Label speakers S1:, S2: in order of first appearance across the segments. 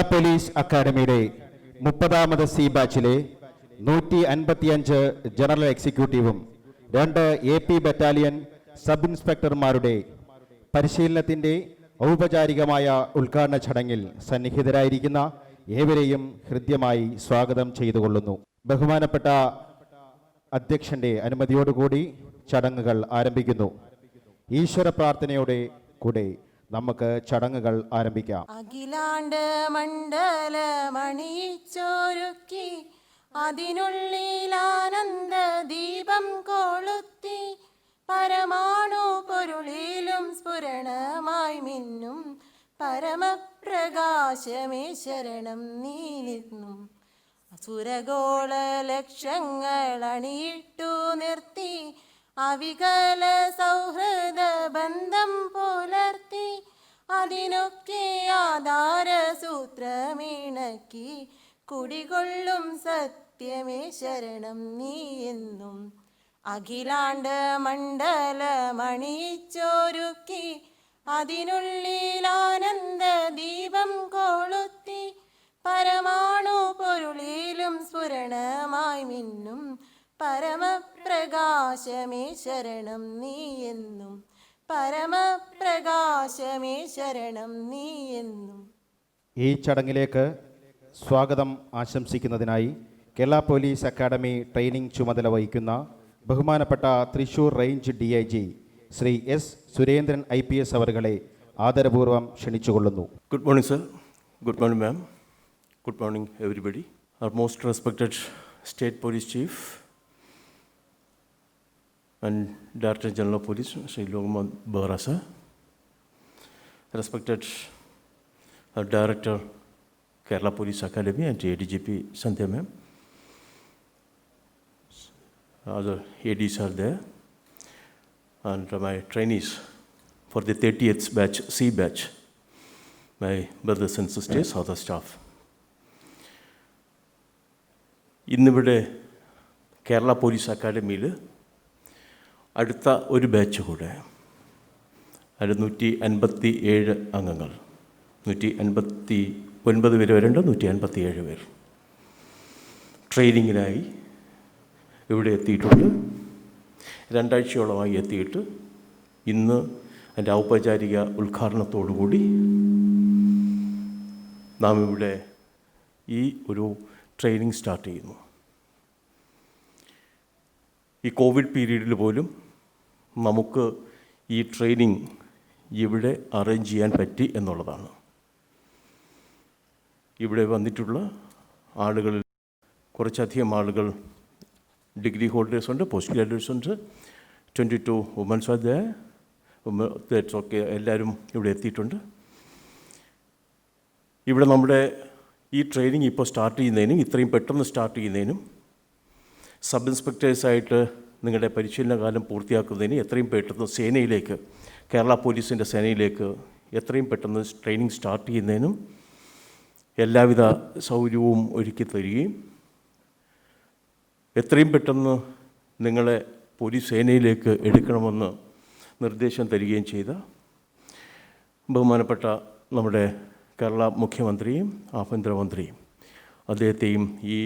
S1: Kerala police അക്കാദമിയുടെ 30ാമത് C ബാച്ചിലെ 155 ജനറൽ എക്സിക്യൂട്ടീവും 2 AP ബറ്റാലിയൻ സബ് ഇൻസ്പെക്ടർമാരുടെ പരിശീലനത്തിൻ്റെ ഔപചാരികമായ ഉദ്ഘാടന ചടങ്ങിൽ സന്നിഹിതരായിരിക്കുന്ന ഏവരെയും ഹൃദ്യമായി സ്വാഗതം ചെയ്തുകൊള്ളുന്നു. ബഹുമാനപ്പെട്ട അധ്യക്ഷന്റെ അനുമതിയോടുകൂടി ചടങ്ങുകൾ ആരംഭിക്കുന്നു. ഈശ്വര പ്രാർത്ഥനയോടെ കൂടെ നമുക്ക് ചടങ്ങുകൾ ആരംഭിക്കാം.
S2: അഖിലാണ്ട് മണ്ഡലമണിയിച്ചൊരുക്കി അതിനുള്ളിൽ ആനന്ദ ദീപം കൊളുത്തി പരമാണു പൊരുളിലും സ്ഫുരണമായി മിന്നും പരമപ്രകാശമേ ശരണം നീ നിന്നും. അസുരഗോള ലക്ഷങ്ങൾ അണിയിട്ടു നിർത്തി അവികല സൗഹൃദ ബന്ധം പുലർത്തി അതിനൊക്കെ ആധാരസൂത്രമിണക്കി കുടികൊള്ളും സത്യമേ ശരണം നീ എന്നും. അഖിലാണ്ട് മണ്ഡലമണിയിച്ചൊരുക്കി അതിനുള്ളിൽ ആനന്ദ ദീപം കൊളുത്തി പരമാണു പൊരുളിലും സ്ഫുരണമായി മിന്നും പരമപ്രകാശമേ ശരണം നീ എന്നും. പരമപ്രകാശമേ ശരണം നീ എന്നും.
S1: ഈ ചടങ്ങിലേക്ക് സ്വാഗതം ആശംസിക്കുന്നതിനായി കേരള പോലീസ് അക്കാദമി ട്രെയിനിംഗ് ചുമതല വഹിക്കുന്ന ബഹുമാനപ്പെട്ട Thrissur range DIG Shri S. Surendran IPS അവരുകളെ ആദരപൂർവ്വം ക്ഷണിച്ചുകൊള്ളുന്നു.
S3: Good morning, sir. Good morning, ma'am. Good morning, everybody. Our most respected State Police Chief and Director General of Police, Sri Lokman Behra, sir. Respected our Director, Kerala Police Academy and ADGP Sandhya, ma'am. Other ADs are there. And my trainees for the 30th batch, C batch, my brothers and sisters, other staff. ഇന്നിവിടെ Kerala police അക്കാദമിയിൽ അടുത്ത ഒരു batch കൂടെ അത് 157 അംഗങ്ങൾ, 159 പേര് വരേണ്ട 157 പേർ ട്രെയിനിങ്ങിനായി ഇവിടെ എത്തിയിട്ടുണ്ട്. 2 ആഴ്ചയോളമായി എത്തിയിട്ട് ഇന്ന് അതിൻ്റെ ഔപചാരിക ഉദ്ഘാടനത്തോടുകൂടി നാം ഇവിടെ ഈ ഒരു ട്രെയിനിങ് സ്റ്റാർട്ട് ചെയ്യുന്നു. ഈ കോവിഡ് പീരീഡിൽ പോലും നമുക്ക് ഈ ട്രെയിനിങ് ഇവിടെ അറേഞ്ച് ചെയ്യാൻ പറ്റി എന്നുള്ളതാണ്. ഇവിടെ വന്നിട്ടുള്ള ആളുകളിൽ കുറച്ചധികം ആളുകൾ ഡിഗ്രി ഹോൾഡേഴ്സ് ഉണ്ട്, പോസ്റ്റ് ഗ്രാജുവേറ്റ്സ് ഉണ്ട്, 22 വുമൻസ് ആർ ദെയർ. ഒക്കെ എല്ലാവരും ഇവിടെ എത്തിയിട്ടുണ്ട്. ഇവിടെ നമ്മുടെ ഈ ട്രെയിനിങ് ഇപ്പോൾ സ്റ്റാർട്ട് ചെയ്യുന്നതിനും ഇത്രയും പെട്ടെന്ന് സ്റ്റാർട്ട് ചെയ്യുന്നതിനും സബ് ഇൻസ്പെക്ടേഴ്സായിട്ട് നിങ്ങളുടെ പരിശീലന കാലം പൂർത്തിയാക്കുന്നതിന് എത്രയും പെട്ടെന്ന് സേനയിലേക്ക്, കേരള പോലീസിൻ്റെ സേനയിലേക്ക് എത്രയും പെട്ടെന്ന് ട്രെയിനിങ് സ്റ്റാർട്ട് ചെയ്യുന്നതിനും എല്ലാവിധ സൗകര്യവും ഒരുക്കി തരികയും എത്രയും പെട്ടെന്ന് നിങ്ങളെ പോലീസ് സേനയിലേക്ക് എടുക്കണമെന്ന് നിർദ്ദേശം തരികയും ചെയ്ത ബഹുമാനപ്പെട്ട നമ്മുടെ കേരള മുഖ്യമന്ത്രിയും ആഭ്യന്തരമന്ത്രിയും അദ്ദേഹത്തെയും ഈ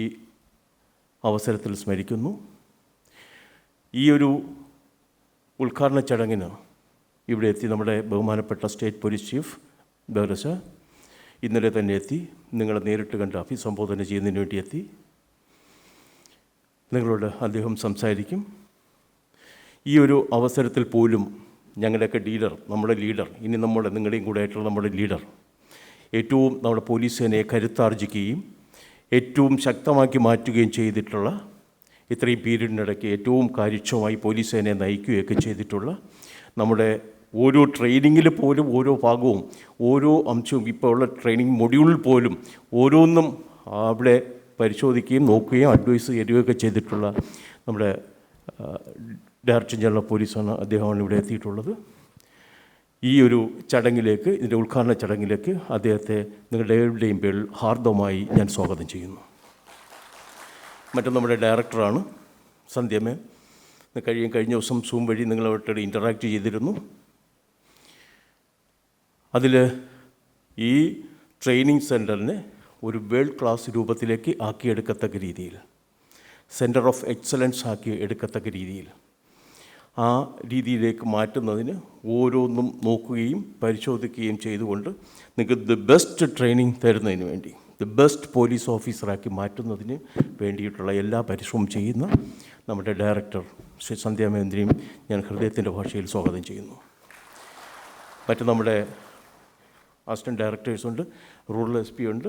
S3: അവസരത്തിൽ സ്മരിക്കുന്നു. ഈ ഒരു ഉദ്ഘാടന ചടങ്ങിന് ഇവിടെ എത്തി നമ്മുടെ ബഹുമാനപ്പെട്ട state police chief Behera sir ഇന്നലെ തന്നെ എത്തി. നിങ്ങളെ നേരിട്ട് കണ്ട് അഭിസംബോധന ചെയ്യുന്നതിന് വേണ്ടി എത്തി. നിങ്ങളോട് അദ്ദേഹം സംസാരിക്കും. ഈ ഒരു അവസരത്തിൽ പോലും ഞങ്ങളുടെയൊക്കെ നമ്മുടെ ലീഡർ, ഇനി നിങ്ങളുടെയും കൂടെ ആയിട്ടുള്ള നമ്മുടെ ലീഡർ ഏറ്റവും നമ്മുടെ പോലീസ് സേനയെ കരുത്താർജിക്കുകയും ഏറ്റവും ശക്തമാക്കി മാറ്റുകയും ചെയ്തിട്ടുള്ള, ഇത്രയും പീരീഡിനിടയ്ക്ക് ഏറ്റവും കാര്യക്ഷമമായി പോലീസ് സേനയെ നയിക്കുകയൊക്കെ ചെയ്തിട്ടുള്ള നമ്മുടെ ഓരോ ട്രെയിനിങ്ങിൽ പോലും ഓരോ ഭാഗവും ഓരോ അംശവും ഇപ്പോൾ ഉള്ള ട്രെയിനിങ് മൊഡ്യൂളിൽ പോലും ഓരോന്നും അവിടെ പരിശോധിക്കുകയും നോക്കുകയും അഡ്വൈസ് തരികയൊക്കെ ചെയ്തിട്ടുള്ള നമ്മുടെ ഡയറക്ടർ ജനറൽ ഓഫ് പോലീസാണ്, അദ്ദേഹമാണ് ഇവിടെ എത്തിയിട്ടുള്ളത്. ഈ ഒരു ചടങ്ങിലേക്ക്, ഇതിൻ്റെ ഉദ്ഘാടന ചടങ്ങിലേക്ക് അദ്ദേഹത്തെ നിങ്ങളുടെ ഏവരുടെയും പേരിൽ ഹാർദവമായി ഞാൻ സ്വാഗതം ചെയ്യുന്നു. മറ്റൊന്ന് നമ്മുടെ ഡയറക്ടറാണ് സന്ധ്യമേ. കഴിഞ്ഞ ദിവസം സൂം വഴി നിങ്ങളുമായിട്ട് ഇൻ്ററാക്ട് ചെയ്തിരുന്നു. അതിൽ ഈ ട്രെയിനിങ് സെൻറ്ററിനെ ഒരു വേൾഡ് ക്ലാസ് രൂപത്തിലേക്ക് ആക്കിയെടുക്കത്തക്ക രീതിയിൽ, സെൻറ്റർ ഓഫ് എക്സലൻസ് ആക്കി എടുക്കത്തക്ക രീതിയിൽ, ആ രീതിയിലേക്ക് മാറ്റുന്നതിന് ഓരോന്നും നോക്കുകയും പരിശോധിക്കുകയും ചെയ്തുകൊണ്ട് നിങ്ങൾക്ക് ദി ബെസ്റ്റ് ട്രെയിനിങ് തരുന്നതിന് വേണ്ടി, ദി ബെസ്റ്റ് പോലീസ് ഓഫീസറാക്കി മാറ്റുന്നതിന് വേണ്ടിയിട്ടുള്ള എല്ലാ പരിശ്രമവും ചെയ്യുന്ന നമ്മുടെ ഡയറക്ടർ ശ്രീ സന്ധ്യ മഹേന്ദ്രയും ഞാൻ ഹൃദയത്തിൻ്റെ ഭാഷയിൽ സ്വാഗതം ചെയ്യുന്നു. മറ്റ് നമ്മുടെ അസിസ്റ്റൻറ്റ് ഡയറക്ടേഴ്സുണ്ട്, റൂറൽ SP ഉണ്ട്,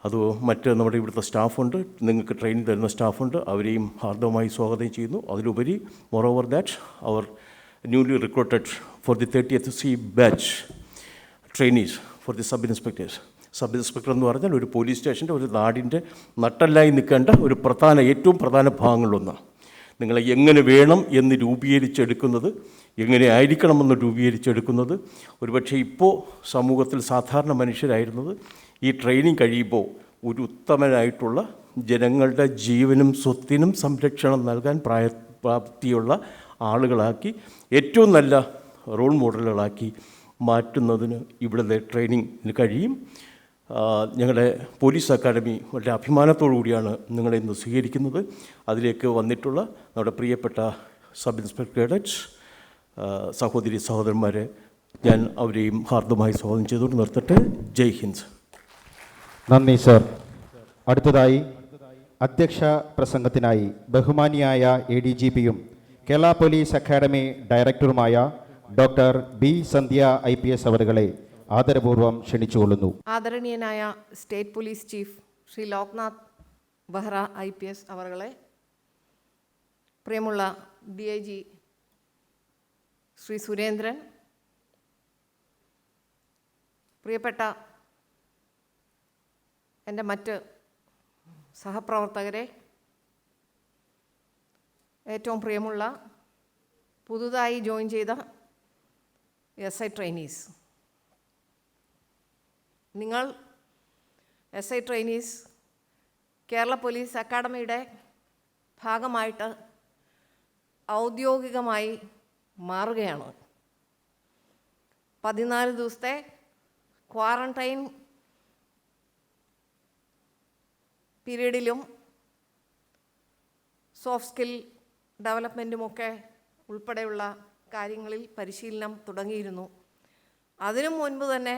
S3: അത് മറ്റ് നമ്മുടെ ഇവിടുത്തെ സ്റ്റാഫുണ്ട്, നിങ്ങൾക്ക് ട്രെയിനിങ് തരുന്ന സ്റ്റാഫുണ്ട്, അവരെയും ഹാർദവമായി സ്വാഗതം ചെയ്യുന്നു. അതിലുപരി moreover that our newly recruited for the 30th C batch trainees for the sub inspectors. Sub inspector എന്ന് പറഞ്ഞാൽ ഒരു പോലീസ് സ്റ്റേഷൻ്റെ, ഒരു നാടിൻ്റെ നട്ടല്ലായി നിൽക്കേണ്ട ഒരു ഏറ്റവും പ്രധാന ഭാഗങ്ങളിലൊന്നാണ്. നിങ്ങളെ എങ്ങനെ വേണം എന്ന് രൂപീകരിച്ചെടുക്കുന്നത്, എങ്ങനെ ആയിരിക്കണമെന്ന് രൂപീകരിച്ചെടുക്കുന്നത്, ഒരുപക്ഷെ ഇപ്പോൾ സമൂഹത്തിൽ സാധാരണ മനുഷ്യരായിരുന്നത് ഈ ട്രെയിനിങ് കഴിയുമ്പോൾ ഒരു ഉത്തമനായിട്ടുള്ള ജനങ്ങളുടെ ജീവനും സ്വത്തിനും സംരക്ഷണം നൽകാൻ പ്രാപ്തിയുള്ള ആളുകളാക്കി, ഏറ്റവും നല്ല റോൾ മോഡലുകളാക്കി മാറ്റുന്നതിന് ഇവിടുത്തെ ട്രെയിനിങ്ങിന് കഴിയും. ഞങ്ങളുടെ പോലീസ് അക്കാഡമി വളരെ അഭിമാനത്തോടു കൂടിയാണ് നിങ്ങളെ ഇന്ന് സ്വീകരിക്കുന്നത്. അതിലേക്ക് വന്നിട്ടുള്ള നമ്മുടെ പ്രിയപ്പെട്ട സബ് ഇൻസ്പെക്ടർ കേഡറ്റ്സ്, സഹോദരി സഹോദരന്മാരെ, ഞാൻ അവരെയും ഹാർദമായി സ്വാഗതം ചെയ്തുകൊണ്ട് നിർത്തട്ടെ. ജയ് ഹിന്ദ്.
S1: നന്ദി സർ. അടുത്തതായി അധ്യക്ഷ പ്രസംഗത്തിനായി ബഹുമാനിയായ ADGPയും കേരള പോലീസ് അക്കാഡമി ഡയറക്ടറുമായ ഡോക്ടർ B. സന്ധ്യ IPS അവരുകളെ ആദരപൂർവ്വം ക്ഷണിച്ചുകൊള്ളുന്നു.
S4: ആദരണീയനായ state police chief Shri Loknath Behera IPS അവരുകളെ, പ്രിയമുള്ള DIG ശ്രീ സുരേന്ദ്രൻ, പ്രിയപ്പെട്ട എൻ്റെ മറ്റ് സഹപ്രവർത്തകരെ, ഏറ്റവും പ്രിയമുള്ള പുതുതായി ജോയിൻ ചെയ്ത SI ട്രെയിനീസ്, നിങ്ങൾ SI ട്രെയിനീസ് കേരള പോലീസ് അക്കാഡമിയുടെ ഭാഗമായിട്ട് ഔദ്യോഗികമായി മാറുകയാണ്. 14 ദിവസത്തെ ക്വാറന്റൈൻ പീരീഡിലും സോഫ്റ്റ് സ്കിൽ ഡെവലപ്മെൻറ്റുമൊക്കെ ഉൾപ്പെടെയുള്ള കാര്യങ്ങളിൽ പരിശീലനം തുടങ്ങിയിരുന്നു. അതിനു മുൻപ് തന്നെ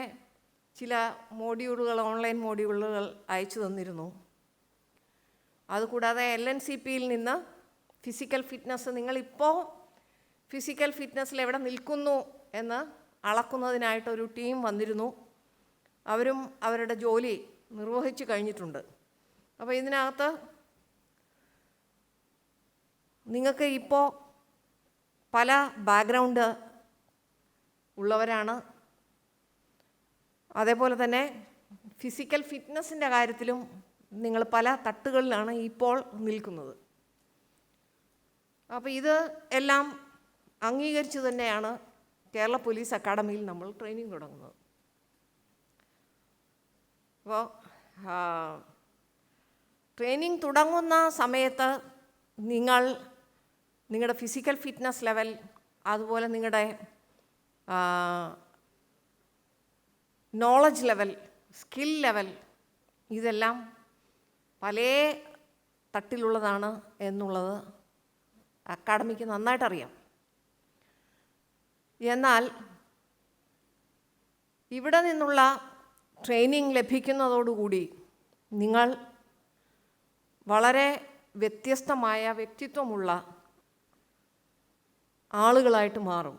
S4: ചില മോഡ്യൂളുകൾ, ഓൺലൈൻ മോഡ്യൂളുകൾ അയച്ചു തന്നിരുന്നു. അതുകൂടാതെ LNCPയിൽ നിന്ന് ഫിസിക്കൽ ഫിറ്റ്നസ്, നിങ്ങളിപ്പോൾ ഫിസിക്കൽ ഫിറ്റ്നസ്സിൽ എവിടെ നിൽക്കുന്നു എന്ന് അളക്കുന്നതിനായിട്ടൊരു ടീം വന്നിരുന്നു. അവരും അവരുടെ ജോലി നിർവഹിച്ചു കഴിഞ്ഞിട്ടുണ്ട്. അപ്പോൾ ഇതിനകത്ത് നിങ്ങൾക്ക് ഇപ്പോൾ പല ബാക്ക്ഗ്രൗണ്ട് ഉള്ളവരാണ്. അതേപോലെ തന്നെ ഫിസിക്കൽ ഫിറ്റ്നസിൻ്റെ കാര്യത്തിലും നിങ്ങൾ പല തട്ടുകളിലാണ് ഇപ്പോൾ നിൽക്കുന്നത്. അപ്പോൾ ഇത് എല്ലാം അംഗീകരിച്ച് തന്നെയാണ് കേരള പോലീസ് അക്കാഡമിയിൽ നമ്മൾ ട്രെയിനിങ് തുടങ്ങുന്നത്. അപ്പോൾ ട്രെയിനിങ് തുടങ്ങുന്ന സമയത്ത് നിങ്ങളുടെ ഫിസിക്കൽ ഫിറ്റ്നസ് ലെവൽ, അതുപോലെ നിങ്ങളുടെ നോളജ് ലെവൽ, സ്കിൽ ലെവൽ, ഇതെല്ലാം പല തട്ടിലുള്ളതാണ് എന്നുള്ളത് അക്കാഡമിക്ക് നന്നായിട്ടറിയാം. എന്നാൽ ഇവിടെ നിന്നുള്ള ട്രെയിനിങ് ലഭിക്കുന്നതോടുകൂടി നിങ്ങൾ വളരെ വ്യത്യസ്തമായ വ്യക്തിത്വമുള്ള ആളുകളായിട്ട് മാറും.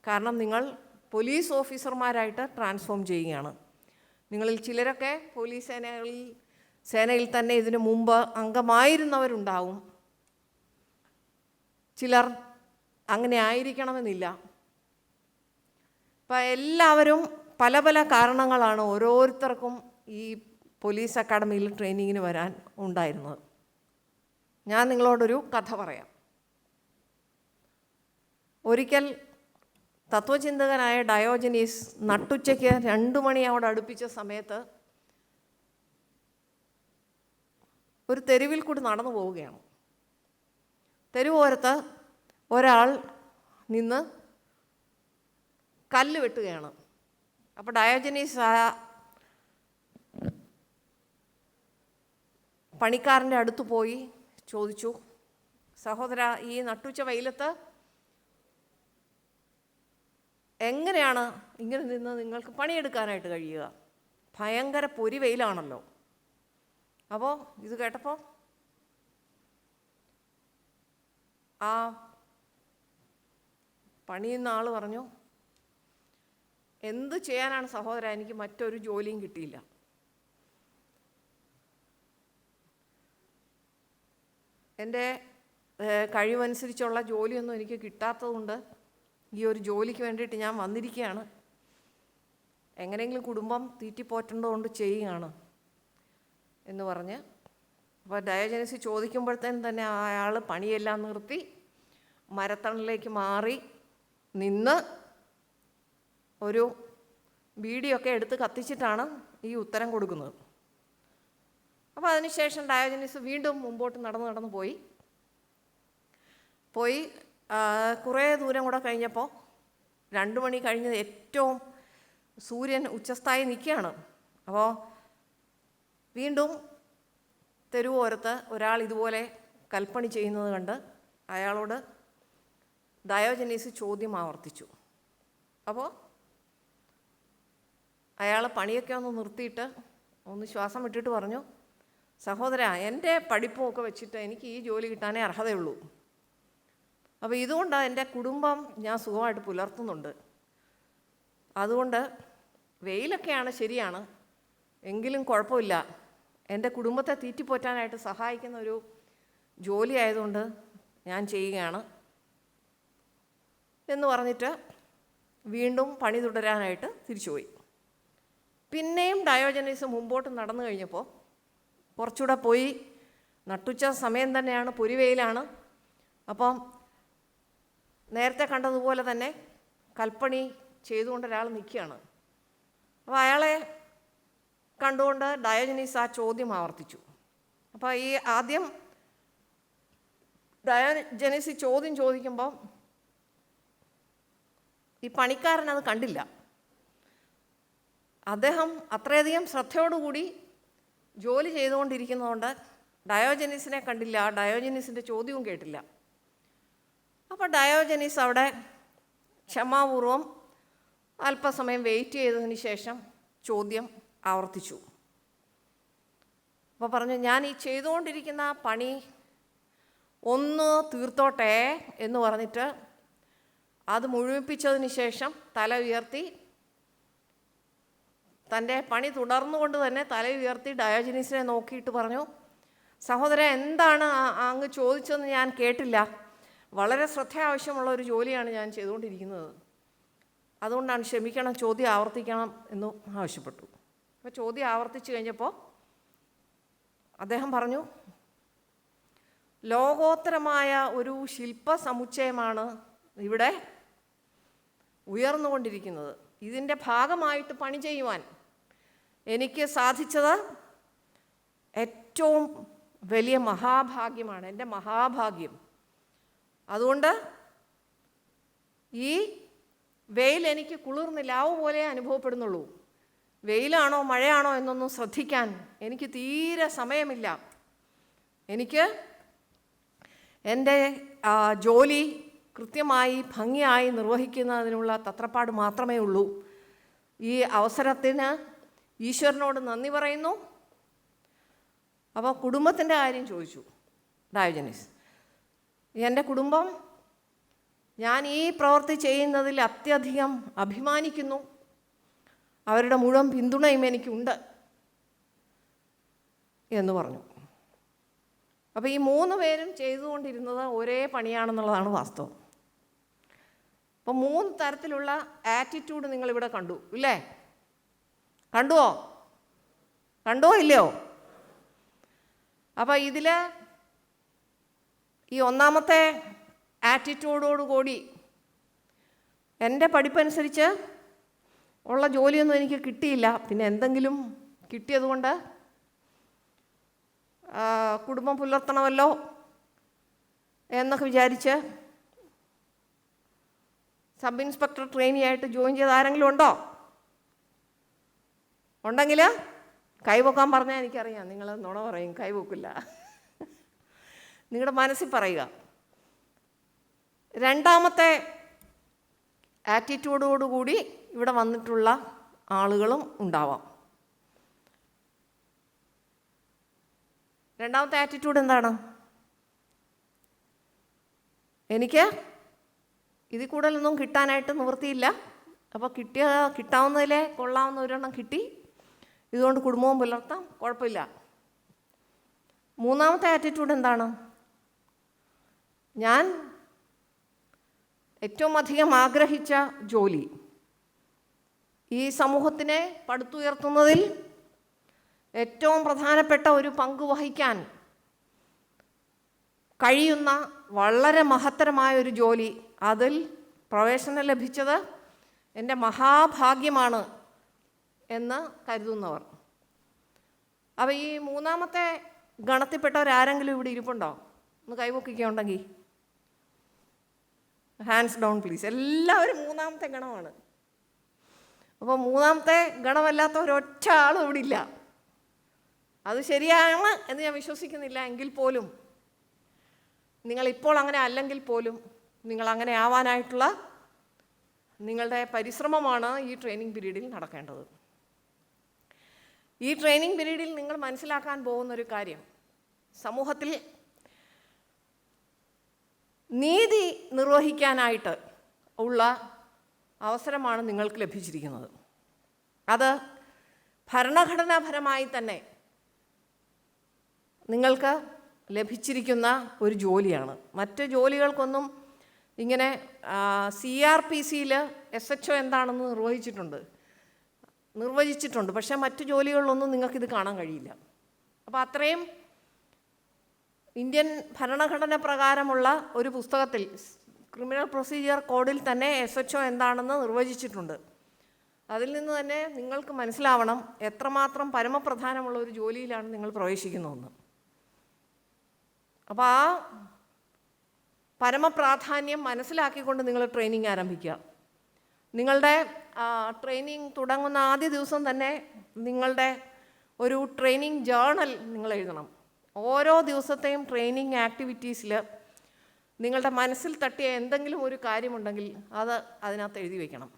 S4: കാരണം നിങ്ങൾ പോലീസ് ഓഫീസർമാരായിട്ട് ട്രാൻസ്ഫോം ചെയ്യുകയാണ്. നിങ്ങളിൽ ചിലരൊക്കെ പോലീസ് സേനയിൽ തന്നെ ഇതിനു മുമ്പ് അംഗമായിരുന്നവരുണ്ടാവും. ചിലർ അങ്ങനെ ആയിരിക്കണമെന്നില്ല. ഇപ്പം എല്ലാവരും പല പല കാരണങ്ങളാണ് ഓരോരുത്തർക്കും ഈ പോലീസ് അക്കാഡമിയിൽ ട്രെയിനിങ്ങിന് വരാൻ ഉണ്ടായിരുന്നത്. ഞാൻ നിങ്ങളോടൊരു കഥ പറയാം. ഒരിക്കൽ തത്വചിന്തകനായ ഡയോജനീസ് നട്ടുച്ചയ്ക്ക് 2 മണിയോട് അടുപ്പിച്ച സമയത്ത് ഒരു തെരുവിൽ കൂടി നടന്നു പോവുകയാണ്. തെരുവോരത്ത് ഒരാൾ നിന്ന് കല്ല് വെട്ടുകയാണ്. അപ്പോൾ ഡയോജനീസ് പണിക്കാരൻ്റെ അടുത്ത് പോയി ചോദിച്ചു, സഹോദര, ഈ നട്ടുച്ച വെയിലത്ത് എങ്ങനെയാണ് ഇങ്ങനെ നിന്ന് നിങ്ങൾക്ക് പണിയെടുക്കാനായിട്ട് കഴിയുക? ഭയങ്കര പൊരി വെയിലാണല്ലോ. അപ്പോൾ ഇത് കേട്ടപ്പോൾ ആ പണിയുന്ന ആൾ പറഞ്ഞു, എന്ത് ചെയ്യാനാണ് സഹോദര, എനിക്ക് മറ്റൊരു ജോലിയും കിട്ടിയില്ല. എൻ്റെ കഴിവനുസരിച്ചുള്ള ജോലിയൊന്നും എനിക്ക് കിട്ടാത്തതുകൊണ്ട് ഈ ഒരു ജോലിക്ക് വേണ്ടിയിട്ട് ഞാൻ വന്നിരിക്കുകയാണ്. എങ്ങനെയെങ്കിലും കുടുംബം തീറ്റിപ്പോറ്റേണ്ടതുകൊണ്ട് ചെയ്യുകയാണ് എന്ന് പറഞ്ഞ്, അപ്പോൾ ഡയോജനീസ് ചോദിക്കുമ്പോഴത്തേനും തന്നെ അയാൾ പണിയെല്ലാം നിർത്തി മരത്തണലിലേക്ക് മാറി നിന്ന് ഒരു ബീഡിയൊക്കെ എടുത്ത് കത്തിച്ചിട്ടാണ് ഈ ഉത്തരം കൊടുക്കുന്നത്. അപ്പോൾ അതിനുശേഷം ഡയോജനീസ് വീണ്ടും മുമ്പോട്ട് നടന്ന് പോയി കുറേ ദൂരം കൂടെ കഴിഞ്ഞപ്പോൾ 2 മണി കഴിഞ്ഞ് ഏറ്റവും സൂര്യൻ ഉച്ചസ്ഥായി നിൽക്കുകയാണ്. അപ്പോൾ വീണ്ടും തെരുവോരത്ത് ഒരാൾ ഇതുപോലെ കൽപ്പണി ചെയ്യുന്നത് കണ്ട് അയാളോട് ഡയോജനീസ് ചോദ്യം ആവർത്തിച്ചു. അപ്പോൾ അയാൾ പണിയൊക്കെ ഒന്ന് നിർത്തിയിട്ട് ഒന്ന് ശ്വാസം വിട്ടിട്ട് പറഞ്ഞു, സഹോദര, എൻ്റെ പഠിപ്പുമൊക്കെ വെച്ചിട്ട് എനിക്ക് ഈ ജോലി കിട്ടാനേ അർഹതയുള്ളൂ. അപ്പോൾ ഇതുകൊണ്ട് എൻ്റെ കുടുംബം ഞാൻ സുഖമായിട്ട് പുലർത്തുന്നുണ്ട്. അതുകൊണ്ട് വെയിലൊക്കെയാണ് ശരിയാണ്, എങ്കിലും കുഴപ്പമില്ല, എൻ്റെ കുടുംബത്തെ തീറ്റിപ്പോറ്റാനായിട്ട് സഹായിക്കുന്ന ഒരു ജോലി ആയതുകൊണ്ട് ഞാൻ ചെയ്യുകയാണ് എന്ന് പറഞ്ഞിട്ട് വീണ്ടും പണി തുടരാനായിട്ട് തിരിച്ചുപോയി. പിന്നെയും ഡയോജനീസ് മുമ്പോട്ട് നടന്നു കഴിഞ്ഞപ്പോൾ കുറച്ചുകൂടെ പോയി, നട്ടുച്ച സമയം തന്നെയാണ്, പൊരിവെയിലാണ്. അപ്പം നേരത്തെ കണ്ടതുപോലെ തന്നെ കൽപ്പണി ചെയ്തുകൊണ്ട് ഒരാൾ നിൽക്കുകയാണ്. അപ്പോൾ അയാളെ കണ്ടുകൊണ്ട് ഡയോജനീസ് ആ ചോദ്യം ആവർത്തിച്ചു. അപ്പോൾ ഈ ആദ്യം ഡയോജനീസ് ചോദ്യം ചോദിക്കുമ്പോൾ ഈ പണിക്കാരൻ അത് കണ്ടില്ല. അദ്ദേഹം അത്രയധികം ശ്രദ്ധയോടുകൂടി ജോലി ചെയ്തുകൊണ്ടിരിക്കുന്നതുകൊണ്ട് ഡയോജനീസിനെ കണ്ടില്ല, ഡയോജനീസിൻ്റെ ചോദ്യവും കേട്ടില്ല. അപ്പോൾ ഡയോജനീസ് അവിടെ ക്ഷമാപൂർവം അല്പസമയം വെയിറ്റ് ചെയ്തതിന് ശേഷം ചോദ്യം ആവർത്തിച്ചു. അപ്പോൾ പറഞ്ഞു, ഞാൻ ഈ ചെയ്തുകൊണ്ടിരിക്കുന്ന പണി ഒന്ന് തീർത്തോട്ടെ എന്ന് പറഞ്ഞിട്ട് അത് മുഴുമിപ്പിച്ചതിന് ശേഷം തല ഉയർത്തി, തൻ്റെ പണി തുടർന്നുകൊണ്ട് തന്നെ തല ഉയർത്തി ഡയോജനീസിനെ നോക്കിയിട്ട് പറഞ്ഞു, സഹോദര, എന്താണ് അങ്ങ് ചോദിച്ചതെന്ന് ഞാൻ കേട്ടില്ല. വളരെ ശ്രദ്ധ ആവശ്യമുള്ള ഒരു ജോലിയാണ് ഞാൻ ചെയ്തുകൊണ്ടിരിക്കുന്നത്, അതുകൊണ്ടാണ്, ക്ഷമിക്കണം, ചോദ്യം ആവർത്തിക്കണം എന്ന് ആവശ്യപ്പെട്ടു. അപ്പോൾ ചോദ്യം ആവർത്തിച്ചു കഴിഞ്ഞപ്പോൾ അദ്ദേഹം പറഞ്ഞു, ലോകോത്തരമായ ഒരു ശില്പ സമുച്ചയമാണ് ഇവിടെ ഉയർന്നുകൊണ്ടിരിക്കുന്നത്. ഇതിൻ്റെ ഭാഗമായിട്ട് പണി ചെയ്യുവാൻ എനിക്ക് സാധിച്ചത് ഏറ്റവും വലിയ മഹാഭാഗ്യമാണ്, എൻ്റെ മഹാഭാഗ്യം. അതുകൊണ്ട് ഈ വെയിൽ എനിക്ക് കുളിർനിലാവ് പോലെ അനുഭവപ്പെടുന്നുള്ളൂ. വെയിലാണോ മഴയാണോ എന്നൊന്നും ശ്രദ്ധിക്കാൻ എനിക്ക് തീരെ സമയമില്ല. എനിക്ക് എൻ്റെ ജോലി കൃത്യമായി ഭംഗിയായി നിർവഹിക്കുന്നതിനുള്ള തത്രപ്പാട് മാത്രമേ ഉള്ളൂ. ഈ അവസരത്തിന് ഈശ്വരനോട് നന്ദി പറയുന്നു. അപ്പോൾ കുടുംബത്തിൻ്റെ കാര്യം ചോദിച്ചു ഡയോജനീസ്. എൻ്റെ കുടുംബം ഞാൻ ഈ പ്രവൃത്തി ചെയ്യുന്നതിൽ അത്യധികം അഭിമാനിക്കുന്നു, അവരുടെ മുഴുവൻ പിന്തുണയും എനിക്കുണ്ട് എന്ന് പറഞ്ഞു. അപ്പോൾ ഈ 3 പേരും ചെയ്തുകൊണ്ടിരുന്നത് ഒരേ പണിയാണെന്നുള്ളതാണ് വാസ്തവം. അപ്പോൾ 3 തരത്തിലുള്ള ആറ്റിറ്റ്യൂഡ് നിങ്ങളിവിടെ കണ്ടു ഇല്ലേ? കണ്ടുവോ ഇല്ലയോ? അപ്പോൾ ഇതിൽ ഈ ഒന്നാമത്തെ ആറ്റിറ്റ്യൂഡോടുകൂടി എൻ്റെ പഠിപ്പനുസരിച്ച് ഉള്ള ജോലിയൊന്നും എനിക്ക് കിട്ടിയില്ല, പിന്നെ എന്തെങ്കിലും കിട്ടിയതുകൊണ്ട് കുടുംബം പുലർത്തണമല്ലോ എന്നൊക്കെ വിചാരിച്ച് സബ് ഇൻസ്പെക്ടർ ട്രെയിനി ആയിട്ട് ജോയിൻ ചെയ്ത ആരെങ്കിലും ഉണ്ടോ? ഉണ്ടെങ്കിൽ കൈവക്കാൻ പറഞ്ഞാൽ എനിക്കറിയാം നിങ്ങൾ നുണ പറയും, കൈവക്കില്ല. നിങ്ങളുടെ മനസ്സിൽ പറയുക. രണ്ടാമത്തെ ആറ്റിറ്റ്യൂഡോടുകൂടി ഇവിടെ വന്നിട്ടുള്ള ആളുകളും ഉണ്ടാവാം. രണ്ടാമത്തെ ആറ്റിറ്റ്യൂഡ് എന്താണ്? എനിക്ക് ഇതിൽ കൂടുതലൊന്നും കിട്ടാനായിട്ട് നിവൃത്തിയില്ല, അപ്പോൾ കിട്ടാവുന്നതിലെ കൊള്ളാവുന്ന ഒരെണ്ണം കിട്ടി, ഇതുകൊണ്ട് കുടുംബവും പുലർത്താം, കുഴപ്പമില്ല. മൂന്നാമത്തെ ആറ്റിറ്റ്യൂഡ് എന്താണ്? ഞാൻ ഏറ്റവും അധികം ആഗ്രഹിച്ച ജോലി, ഈ സമൂഹത്തിനെ പടുത്തുയർത്തുന്നതിൽ ഏറ്റവും പ്രധാനപ്പെട്ട ഒരു പങ്ക് വഹിക്കാൻ കഴിയുന്ന വളരെ മഹത്തരമായ ഒരു ജോലി, അതിൽ പ്രവേശനം ലഭിച്ചത് എൻ്റെ മഹാഭാഗ്യമാണ് എന്ന് കരുതുന്നവർ. അപ്പോൾ ഈ മൂന്നാമത്തെ ഗണത്തിൽപ്പെട്ടവരാരെങ്കിലും ഇവിടെ ഇരിപ്പുണ്ടോ? ഒന്ന് കൈവക്കിക്കുണ്ടെങ്കിൽ ഹാൻഡ്സ് ഡൗൺ പ്ലീസ്. എല്ലാവരും മൂന്നാമത്തെ ഗണമാണ്. അപ്പോൾ മൂന്നാമത്തെ ഗണമല്ലാത്ത ഒരൊറ്റ ആളും ഇവിടെ ഇല്ല. അത് ശരിയാണ് എന്ന് ഞാൻ വിശ്വസിക്കുന്നില്ല. എങ്കിൽ പോലും നിങ്ങളിപ്പോൾ അങ്ങനെ അല്ലെങ്കിൽ പോലും നിങ്ങൾ അങ്ങനെ ആവാനായിട്ടുള്ള നിങ്ങളുടെ പരിശ്രമമാണ് ഈ ട്രെയിനിങ് പീരീഡിൽ നടക്കേണ്ടത്. ഈ ട്രെയിനിങ് പീരീഡിൽ നിങ്ങൾ മനസ്സിലാക്കാൻ പോകുന്നൊരു കാര്യം, സമൂഹത്തിൽ നീതി നിർവഹിക്കാനായിട്ട് ഉള്ള അവസരമാണ് നിങ്ങൾക്ക് ലഭിച്ചിരിക്കുന്നത്. അത് ഭരണഘടനാപരമായി തന്നെ നിങ്ങൾക്ക് ലഭിച്ചിരിക്കുന്ന ഒരു ജോലിയാണ്. മറ്റ് ജോലികൾക്കൊന്നും ഇങ്ങനെ CRPCയിൽ SHO എന്താണെന്ന് നിർവചിച്ചിട്ടുണ്ട്, പക്ഷേ മറ്റു ജോലികളിലൊന്നും നിങ്ങൾക്കിത് കാണാൻ കഴിയില്ല. അപ്പോൾ അത്രയും ഇന്ത്യൻ ഭരണഘടന പ്രകാരമുള്ള ഒരു പുസ്തകത്തിൽ, ക്രിമിനൽ പ്രൊസീജിയർ കോഡിൽ തന്നെ SHO എന്താണെന്ന് നിർവചിച്ചിട്ടുണ്ട്. അതിൽ നിന്ന് തന്നെ നിങ്ങൾക്ക് മനസ്സിലാവണം എത്രമാത്രം പരമപ്രധാനമുള്ള ഒരു ജോലിയിലാണ് നിങ്ങൾ പ്രവേശിക്കുന്നതെന്ന്. അപ്പോൾ ആ പരമപ്രാധാന്യം മനസ്സിലാക്കിക്കൊണ്ട് നിങ്ങൾ ട്രെയിനിങ് ആരംഭിക്കുക. നിങ്ങളുടെ ട്രെയിനിങ് തുടങ്ങുന്ന ആദ്യ ദിവസം തന്നെ നിങ്ങളുടെ ഒരു ട്രെയിനിങ് ജേർണൽ നിങ്ങൾ എഴുതണം. ഓരോ ദിവസത്തെയും ട്രെയിനിങ് ആക്ടിവിറ്റീസിൽ നിങ്ങളുടെ മനസ്സിൽ തട്ടിയ എന്തെങ്കിലും ഒരു കാര്യമുണ്ടെങ്കിൽ അത് അതിനകത്ത് എഴുതി വയ്ക്കണം.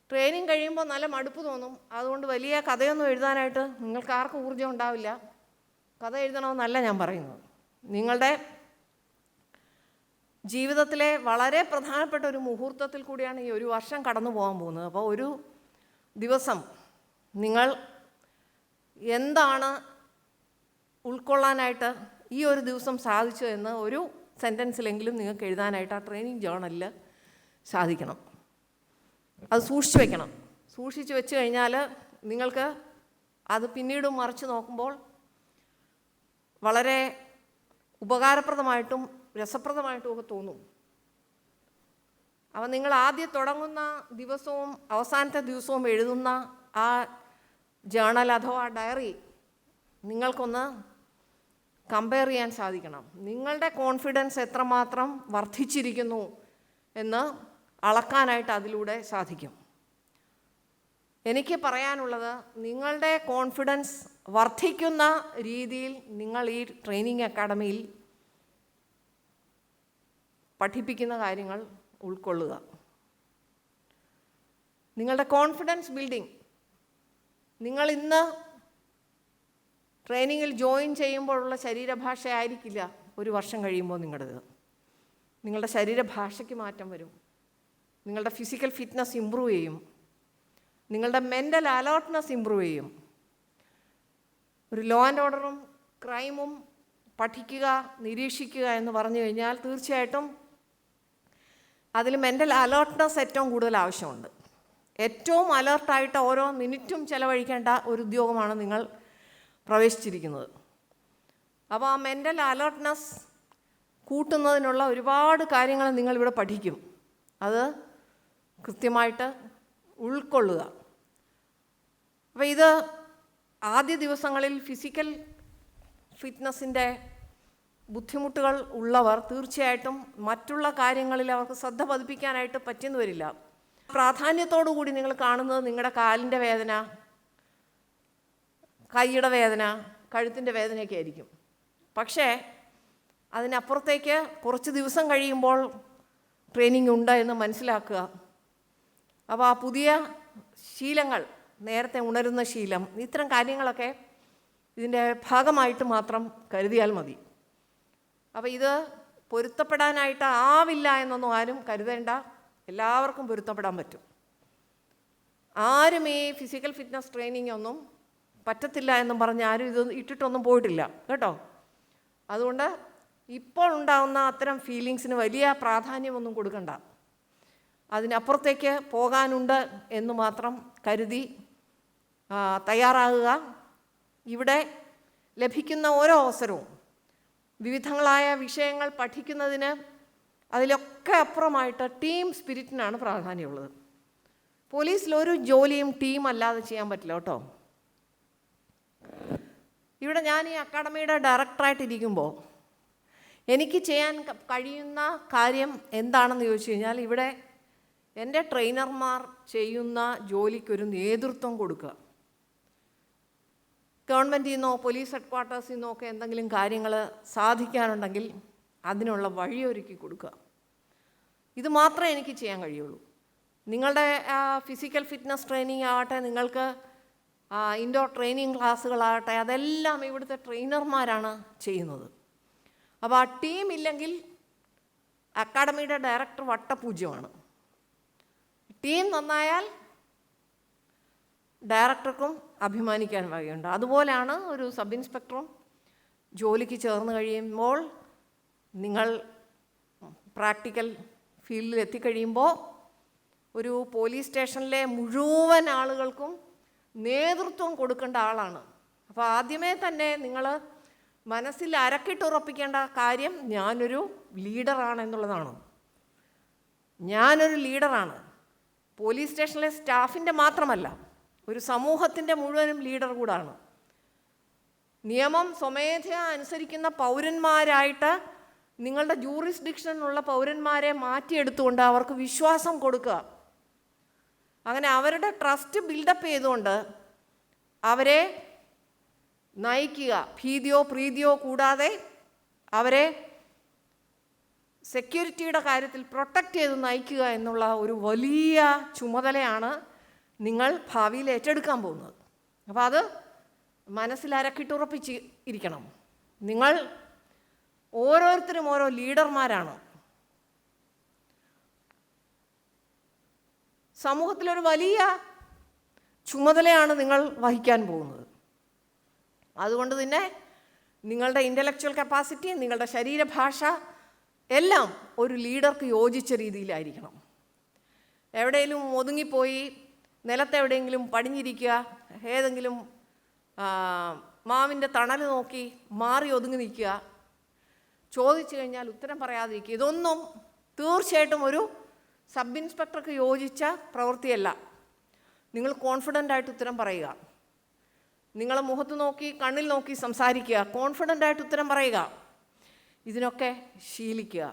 S4: ട്രെയിനിങ് കഴിയുമ്പോൾ നല്ല മടുപ്പ് തോന്നും. അതുകൊണ്ട് വലിയ കഥയൊന്നും എഴുതാനായിട്ട് നിങ്ങൾക്ക് ആർക്കും ഊർജ്ജം ഉണ്ടാവില്ല. കഥ എഴുതണമെന്നല്ല ഞാൻ പറയുന്നത്. നിങ്ങളുടെ ജീവിതത്തിലെ വളരെ പ്രധാനപ്പെട്ട ഒരു മുഹൂർത്തത്തിൽ കൂടിയാണ് ഈ ഒരു വർഷം കടന്നു പോകാൻ പോകുന്നത്. അപ്പോൾ ഒരു ദിവസം നിങ്ങൾ എന്താണ് ഉൾക്കൊള്ളാനായിട്ട് ഈ ഒരു ദിവസം സാധിച്ചു എന്ന് ഒരു സെൻറ്റൻസിലെങ്കിലും നിങ്ങൾക്ക് എഴുതാനായിട്ട് ആ ട്രെയിനിങ് ജേർണലിൽ സാധിക്കണം. അത് സൂക്ഷിച്ച് വയ്ക്കണം. സൂക്ഷിച്ച് വെച്ച് കഴിഞ്ഞാൽ നിങ്ങൾക്ക് അത് പിന്നീട് മറിച്ച് നോക്കുമ്പോൾ വളരെ ഉപകാരപ്രദമായിട്ടും രസപ്രദമായിട്ടും ഒക്കെ തോന്നും. അപ്പോൾ നിങ്ങൾ ആദ്യം തുടങ്ങുന്ന ദിവസവും അവസാനത്തെ ദിവസവും എഴുതുന്ന ആ ജേർണൽ അഥവാ ഡയറി നിങ്ങൾക്കൊന്ന് കമ്പയർ ചെയ്യാൻ സാധിക്കണം. നിങ്ങളുടെ കോൺഫിഡൻസ് എത്രമാത്രം വർദ്ധിച്ചിരിക്കുന്നു എന്ന് അളക്കാനായിട്ട് അതിലൂടെ സാധിക്കും. എനിക്ക് പറയാനുള്ളത്, നിങ്ങളുടെ കോൺഫിഡൻസ് വർദ്ധിക്കുന്ന രീതിയിൽ നിങ്ങൾ ഈ ട്രെയിനിങ് അക്കാഡമിയിൽ പഠിപ്പിക്കുന്ന കാര്യങ്ങൾ ഉൾക്കൊള്ളുക. നിങ്ങളുടെ കോൺഫിഡൻസ് ബിൽഡിംഗ്, നിങ്ങൾ ഇന്ന് ട്രെയിനിങ്ങിൽ ജോയിൻ ചെയ്യുമ്പോഴുള്ള ശരീരഭാഷ ആയിരിക്കില്ല ഒരു വർഷം കഴിയുമ്പോൾ നിങ്ങളുടെ ശരീരഭാഷയ്ക്ക് മാറ്റം വരും. നിങ്ങളുടെ ഫിസിക്കൽ ഫിറ്റ്നസ് ഇമ്പ്രൂവ് ചെയ്യും. നിങ്ങളുടെ മെൻ്റൽ അലേർട്ട്നെസ് ഇമ്പ്രൂവ് ചെയ്യും. ഒരു ലോ ആൻഡ് ഓർഡറും ക്രൈമും പഠിക്കുക, നിരീക്ഷിക്കുക എന്ന് പറഞ്ഞു കഴിഞ്ഞാൽ തീർച്ചയായിട്ടും അതിൽ മെൻ്റൽ അലേർട്ട്നെസ് ഏറ്റവും കൂടുതൽ ആവശ്യമുണ്ട്. ഏറ്റവും അലേർട്ടായിട്ട് ഓരോ മിനിറ്റും ചിലവഴിക്കേണ്ട ഒരു ഉദ്യോഗമാണ് നിങ്ങൾ പ്രവേശിച്ചിരിക്കുന്നത്. അപ്പോൾ ആ മെൻ്റൽ അലേർട്ട്നെസ് കൂട്ടുന്നതിനുള്ള ഒരുപാട് കാര്യങ്ങൾ നിങ്ങളിവിടെ പഠിക്കും. അത് കൃത്യമായിട്ട് ഉൾക്കൊള്ളുക. അപ്പോൾ ഇത് ആദ്യ ദിവസങ്ങളിൽ ഫിസിക്കൽ ഫിറ്റ്നസിൻ്റെ ബുദ്ധിമുട്ടുകൾ ഉള്ളവർ തീർച്ചയായിട്ടും മറ്റുള്ള കാര്യങ്ങളിൽ അവർക്ക് ശ്രദ്ധ പതിപ്പിക്കാനായിട്ട് പറ്റിയെന്ന് വരില്ല. പ്രാധാന്യത്തോടു കൂടി നിങ്ങൾ കാണുന്നത് നിങ്ങളുടെ കാലിൻ്റെ വേദന, കൈയുടെ വേദന, കഴുത്തിൻ്റെ വേദനയൊക്കെ ആയിരിക്കും. പക്ഷേ അതിനപ്പുറത്തേക്ക് കുറച്ച് ദിവസം കഴിയുമ്പോൾ ട്രെയിനിങ് ഉണ്ട് എന്ന് മനസ്സിലാക്കുക. അപ്പോൾ ആ പുതിയ ശീലങ്ങൾ, നേരത്തെ ഉണരുന്ന ശീലം, ഇത്തരം കാര്യങ്ങളൊക്കെ ഇതിൻ്റെ ഭാഗമായിട്ട് മാത്രം കരുതിയാൽ മതി. അപ്പോൾ ഇത് പൊരുത്തപ്പെടാനായിട്ട് ആവില്ല എന്നൊന്നും ആരും കരുതേണ്ട. എല്ലാവർക്കും പൊരുത്തപ്പെടാൻ പറ്റും. ആരും ഈ ഫിസിക്കൽ ഫിറ്റ്നസ് ട്രെയിനിങ് ഒന്നും പറ്റത്തില്ല എന്നും പറഞ്ഞ് ആരും ഇത് ഇട്ടിട്ടൊന്നും പോയിട്ടില്ല കേട്ടോ. അതുകൊണ്ട് ഇപ്പോൾ ഉണ്ടാകുന്ന അത്തരം ഫീലിങ്സിന് വലിയ പ്രാധാന്യമൊന്നും കൊടുക്കണ്ട. അതിനപ്പുറത്തേക്ക് പോകാനുണ്ട് എന്ന് മാത്രം കരുതി തയ്യാറാകുക. ഇവിടെ ലഭിക്കുന്ന ഓരോ അവസരവും വിവിധങ്ങളായ വിഷയങ്ങൾ പഠിക്കുന്നതിന് അതിലൊക്കെ അപ്പുറമായിട്ട് ടീം സ്പിരിറ്റിനാണ് പ്രാധാന്യമുള്ളത്. പോലീസിലൊരു ജോലിയും ടീം അല്ലാതെ ചെയ്യാൻ പറ്റില്ല കേട്ടോ. ഇവിടെ ഞാൻ ഈ അക്കാഡമിയുടെ ഡയറക്ടറായിട്ടിരിക്കുമ്പോൾ എനിക്ക് ചെയ്യാൻ കഴിയുന്ന കാര്യം എന്താണെന്ന് ചോദിച്ചു കഴിഞ്ഞാൽ, ഇവിടെ എൻ്റെ ട്രെയിനർമാർ ചെയ്യുന്ന ജോലിക്കൊരു നേതൃത്വം കൊടുക്കുക. ഗവൺമെൻറ്റിൽ നിന്നോ പോലീസ് ഹെഡ് ക്വാർട്ടേഴ്സിൽ നിന്നോ ഒക്കെ എന്തെങ്കിലും കാര്യങ്ങൾ സാധിക്കാനുണ്ടെങ്കിൽ അതിനുള്ള വഴിയൊരുക്കി കൊടുക്കുക. ഇത് മാത്രമേ എനിക്ക് ചെയ്യാൻ കഴിയുള്ളൂ. നിങ്ങളുടെ ഫിസിക്കൽ ഫിറ്റ്നസ് ട്രെയിനിങ് ആകട്ടെ, നിങ്ങൾക്ക് ഇൻഡോർ ട്രെയിനിങ് ക്ലാസ്സുകളാകട്ടെ, അതെല്ലാം ഇവിടുത്തെ ട്രെയിനർമാരാണ് ചെയ്യുന്നത്. അപ്പോൾ ആ ടീം ഇല്ലെങ്കിൽ അക്കാഡമിയുടെ ഡയറക്ടർ വട്ടപൂജ്യമാണ്. ടീം നന്നായാൽ ഡയറക്ടർക്കും അഭിമാനിക്കാൻ വകയുണ്ട്. അതുപോലെയാണ് ഒരു സബ് ഇൻസ്പെക്ടറും ജോലിക്ക് ചേർന്ന് കഴിയുമ്പോൾ, നിങ്ങൾ പ്രാക്ടിക്കൽ ഫീൽഡിൽ എത്തിക്കഴിയുമ്പോൾ ഒരു പോലീസ് സ്റ്റേഷനിലെ മുഴുവൻ ആളുകൾക്കും നേതൃത്വം കൊടുക്കേണ്ട ആളാണ്. അപ്പോൾ ആദ്യമേ തന്നെ നിങ്ങൾ മനസ്സിൽ അരക്കിട്ടുറപ്പിക്കേണ്ട കാര്യം ഞാനൊരു ലീഡറാണെന്നുള്ളതാണ്. ഞാനൊരു ലീഡറാണ്. പോലീസ് സ്റ്റേഷനിലെ സ്റ്റാഫിൻ്റെ മാത്രമല്ല, ഒരു സമൂഹത്തിൻ്റെ മുഴുവനും ലീഡർ കൂടാണ്. നിയമം സ്വമേധയാ അനുസരിക്കുന്ന പൗരന്മാരായിട്ട് നിങ്ങളുടെ ജൂറിസ്ഡിക്ഷനിലുള്ള പൗരന്മാരെ മാറ്റിയെടുത്തുകൊണ്ട് അവർക്ക് വിശ്വാസം കൊടുക്കുക. അങ്ങനെ അവരുടെ ട്രസ്റ്റ് ബിൽഡപ്പ് ചെയ്തുകൊണ്ട് അവരെ നയിക്കുക. ഭീതിയോ പ്രീതിയോ കൂടാതെ അവരെ സെക്യൂരിറ്റിയുടെ കാര്യത്തിൽ പ്രൊട്ടക്റ്റ് ചെയ്ത് നയിക്കുക എന്നുള്ള ഒരു വലിയ ചുമതലയാണ് നിങ്ങൾ ഭാവിയിൽ ഏറ്റെടുക്കാൻ പോകുന്നത്. അപ്പോൾ അത് മനസ്സിൽ അരക്കിട്ടുറപ്പിച്ച് ഇരിക്കണം. നിങ്ങൾ ഓരോരുത്തരും ഓരോ ലീഡർമാരാണ്. സമൂഹത്തിലൊരു വലിയ ചുമതലയാണ് നിങ്ങൾ വഹിക്കാൻ പോകുന്നത്. അതുകൊണ്ട് തന്നെ നിങ്ങളുടെ ഇൻ്റലക്ച്വൽ കപ്പാസിറ്റി, നിങ്ങളുടെ ശരീരഭാഷ എല്ലാം ഒരു ലീഡർക്ക് യോജിച്ച രീതിയിലായിരിക്കണം. എവിടെയെങ്കിലും ഒതുങ്ങിപ്പോയി നിലത്തെവിടെയെങ്കിലും പടിഞ്ഞിരിക്കുക, ഏതെങ്കിലും മാവിൻ്റെ തണൽ നോക്കി മാറി ഒതുങ്ങി നിൽക്കുക, ചോദിച്ചു കഴിഞ്ഞാൽ ഉത്തരം പറയാതിരിക്കുക, ഇതൊന്നും തീർച്ചയായിട്ടും ഒരു സബ് ഇൻസ്പെക്ടർക്ക് യോജിച്ച പ്രവൃത്തിയല്ല. നിങ്ങൾ കോൺഫിഡൻ്റായിട്ട് ഉത്തരം പറയുക. നിങ്ങൾ മുഖത്ത് നോക്കി കണ്ണിൽ നോക്കി സംസാരിക്കുക, കോൺഫിഡൻ്റായിട്ട് ഉത്തരം പറയുക. ഇതിനൊക്കെ ശീലിക്കുക.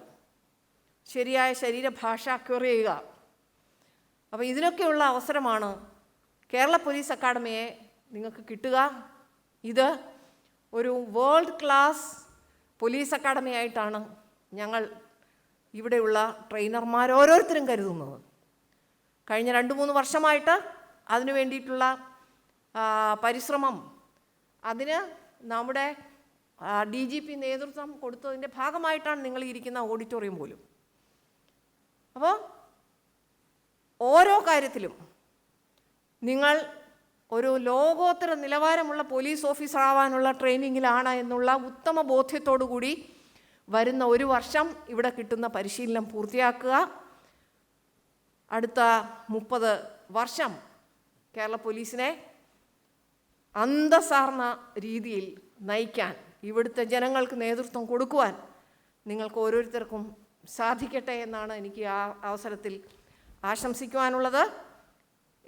S4: ശരിയായ ശരീരഭാഷ അക്വയർ ചെയ്യുക. അപ്പോൾ ഇതിനൊക്കെയുള്ള അവസരമാണ് കേരള പോലീസ് അക്കാഡമിയെ നിങ്ങൾക്ക് കിട്ടുക. ഇത് ഒരു വേൾഡ് ക്ലാസ് പോലീസ് അക്കാഡമി ആയിട്ടാണ് ഞങ്ങൾ ഇവിടെയുള്ള ട്രെയിനർമാർ ഓരോരുത്തരും കരുതുന്നത്. കഴിഞ്ഞ 2-3 വർഷമായിട്ട് അതിനു വേണ്ടിയിട്ടുള്ള പരിശ്രമം, അതിന് നമ്മുടെ DGP നേതൃത്വം കൊടുത്തതിൻ്റെ ഭാഗമായിട്ടാണ് നിങ്ങൾ ഇരിക്കുന്ന ഓഡിറ്റോറിയം പോലും. അപ്പോൾ ഓരോ കാര്യത്തിലും നിങ്ങൾ ഒരു ലോകോത്തര നിലവാരമുള്ള പോലീസ് ഓഫീസർ ആവാനുള്ള ട്രെയിനിങ്ങിലാണ് എന്നുള്ള ഉത്തമ ബോധ്യത്തോടു കൂടി വരുന്ന 1 വർഷം ഇവിടെ കിട്ടുന്ന പരിശീലനം പൂർത്തിയാക്കുക. അടുത്ത 30 വർഷം കേരള പോലീസിനെ അന്തസ്സാർന്ന രീതിയിൽ നയിക്കാൻ, ഇവിടുത്തെ ജനങ്ങൾക്ക് നേതൃത്വം കൊടുക്കുവാൻ നിങ്ങൾക്ക് ഓരോരുത്തർക്കും സാധിക്കട്ടെ എന്നാണ് എനിക്ക് ആ അവസരത്തിൽ ആശംസിക്കുവാനുള്ളത്.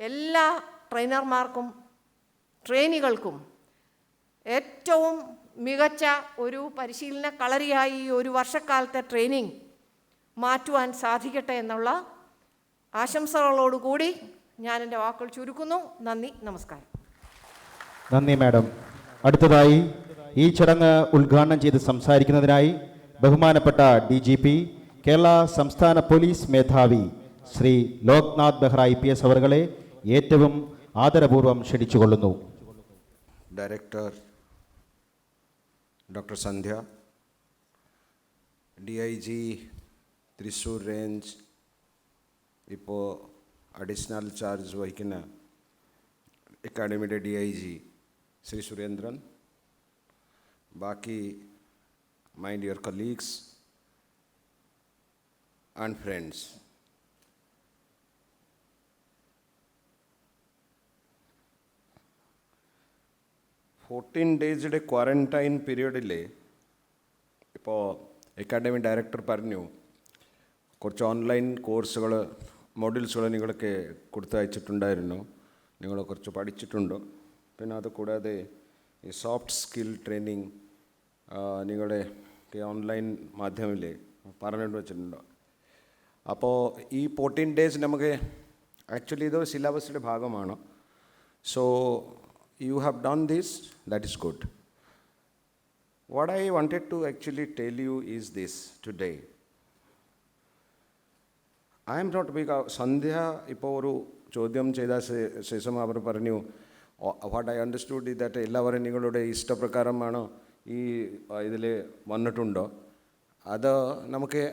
S4: എല്ലാ ട്രെയിനർമാർക്കും ട്രെയിനികൾക്കും ഏറ്റവും മികച്ച ഒരു പരിശീലന കളരിയായി ഈ 1 വർഷക്കാലത്തെ ട്രെയിനിങ് മാറ്റുവാൻ സാധിക്കട്ടെ എന്നുള്ള ആശംസകളോടുകൂടി ഞാൻ എൻ്റെ വാക്കുകൾ ചുരുക്കുന്നു. നന്ദി, നമസ്കാരം.
S1: നന്ദി മാഡം. അടുത്തതായി ഈ ചടങ്ങ് ഉദ്ഘാടനം ചെയ്ത് സംസാരിക്കുന്നതിനായി ബഹുമാനപ്പെട്ട DGP കേരള സംസ്ഥാന പോലീസ് മേധാവി ശ്രീ ലോക്നാഥ് ബെഹ്റ IPS അവരെ ഏറ്റവും ആദരപൂർവ്വം ക്ഷണിച്ചുകൊള്ളുന്നു.
S5: Director Dr. Sandhya, DIG Thrissur range ഇപ്പോൾ അഡീഷണൽ ചാർജ് വഹിക്കുന്ന അക്കാഡമിയുടെ DIG ശ്രീ സുരേന്ദ്രൻ, ബാക്കി my dear colleagues and friends, ഡേയ്സിൻ്റെ ക്വാറൻറ്റൈൻ പീരീഡിൽ ഇപ്പോൾ അക്കാഡമി ഡയറക്ടർ പറഞ്ഞു കുറച്ച് ഓൺലൈൻ കോഴ്സുകൾ മോഡ്യൂൾസുകൾ നിങ്ങൾക്ക് കൊടുത്തയച്ചിട്ടുണ്ടായിരുന്നു, നിങ്ങൾ കുറച്ച് പഠിച്ചിട്ടുണ്ടോ, പിന്നെ അത് കൂടാതെ ഈ സോഫ്റ്റ് സ്കിൽ ട്രെയിനിങ് നിങ്ങളുടെ ഓൺലൈൻ മാധ്യമത്തിൽ പറഞ്ഞിട്ട് വെച്ചിട്ടുണ്ടോ. അപ്പോൾ ഈ 14 ഡേയ്സ് നമുക്ക് ആക്ച്വലി ഇത് സിലബസിൻ്റെ ഭാഗമാണ്. So you have done this, that is good. What I wanted to actually tell you is this today. I am not because Sandhya ഇപ്പോൾ ഒരു ചോദ്യം ചെയ്ത ശേഷം അവർ പറഞ്ഞു what I understood is that എല്ലാവരും നിങ്ങളുടെ ഇഷ്ടപ്രകാരമാണോ ഈ ഇതിൽ വന്നിട്ടുണ്ടോ. അത് നമുക്ക്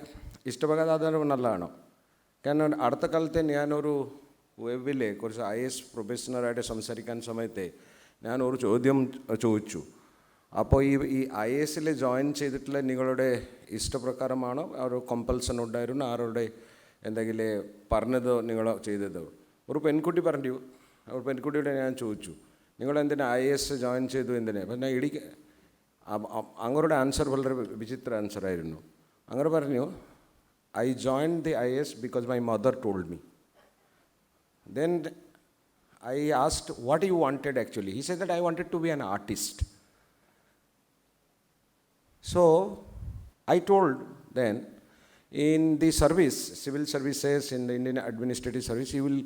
S5: ഇഷ്ടപ്രകാരം അത് നല്ലതാണോ. കാരണം അടുത്ത കാലത്ത് ഞാനൊരു വെബിൽ കുറച്ച് IAS പ്രൊഫഷണലായിട്ട് സംസാരിക്കാൻ സമയത്ത് ഞാനൊരു ചോദ്യം ചോദിച്ചു. അപ്പോൾ ഈ IASൽ ജോയിൻ ചെയ്തിട്ടുള്ള നിങ്ങളുടെ ഇഷ്ടപ്രകാരമാണോ ഒരു കമ്പൽസൺ ഉണ്ടായിരുന്നു, ആരുടെ എന്തെങ്കിലും പറഞ്ഞത് നിങ്ങൾ ചെയ്തത്. ഒരു പെൺകുട്ടി പറഞ്ഞു, ഒരു പെൺകുട്ടിയുടെ ഞാൻ ചോദിച്ചു നിങ്ങളെന്തിനാ IAS ജോയിൻ ചെയ്തു എന്തിനാ. അപ്പം ഞാൻ അങ്ങരുടെ ആൻസർ വളരെ വിചിത്ര ആൻസറായിരുന്നു. അങ്ങനെ പറഞ്ഞു I joined the IAS because my mother told me. Then I asked what you wanted actually. He said that I wanted to be an artist. So I told then in the service, civil services, in the Indian administrative service, you will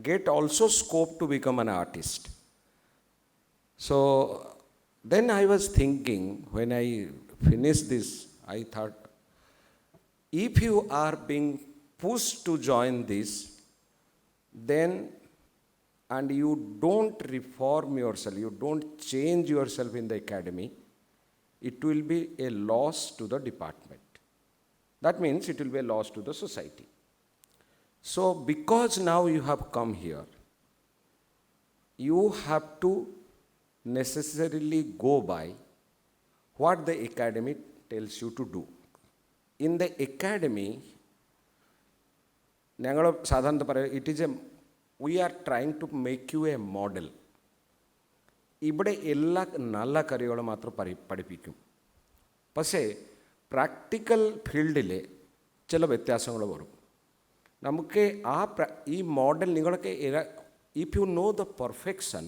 S5: get also scope to become an artist. So then I was thinking, when I finished this, I thought, if you are being pushed to join this, then and you don't reform yourself, you don't change yourself in the academy, it will be a loss to the department. That means it will be a loss to the society. So because now you have come here, you have to necessarily go by what the academy tells you to do. In the academy, ഞങ്ങൾ സാധാരണ പറയുക it is we are trying to make you a model. ഇവിടെ എല്ലാ നല്ല കാര്യങ്ങളും മാത്രം പഠിപ്പിക്കും. പക്ഷേ പ്രാക്ടിക്കൽ ഫീൽഡിൽ ചില വ്യത്യാസങ്ങൾ വരും. നമുക്ക് ഈ മോഡൽ നിങ്ങളൊക്കെ if you know the perfection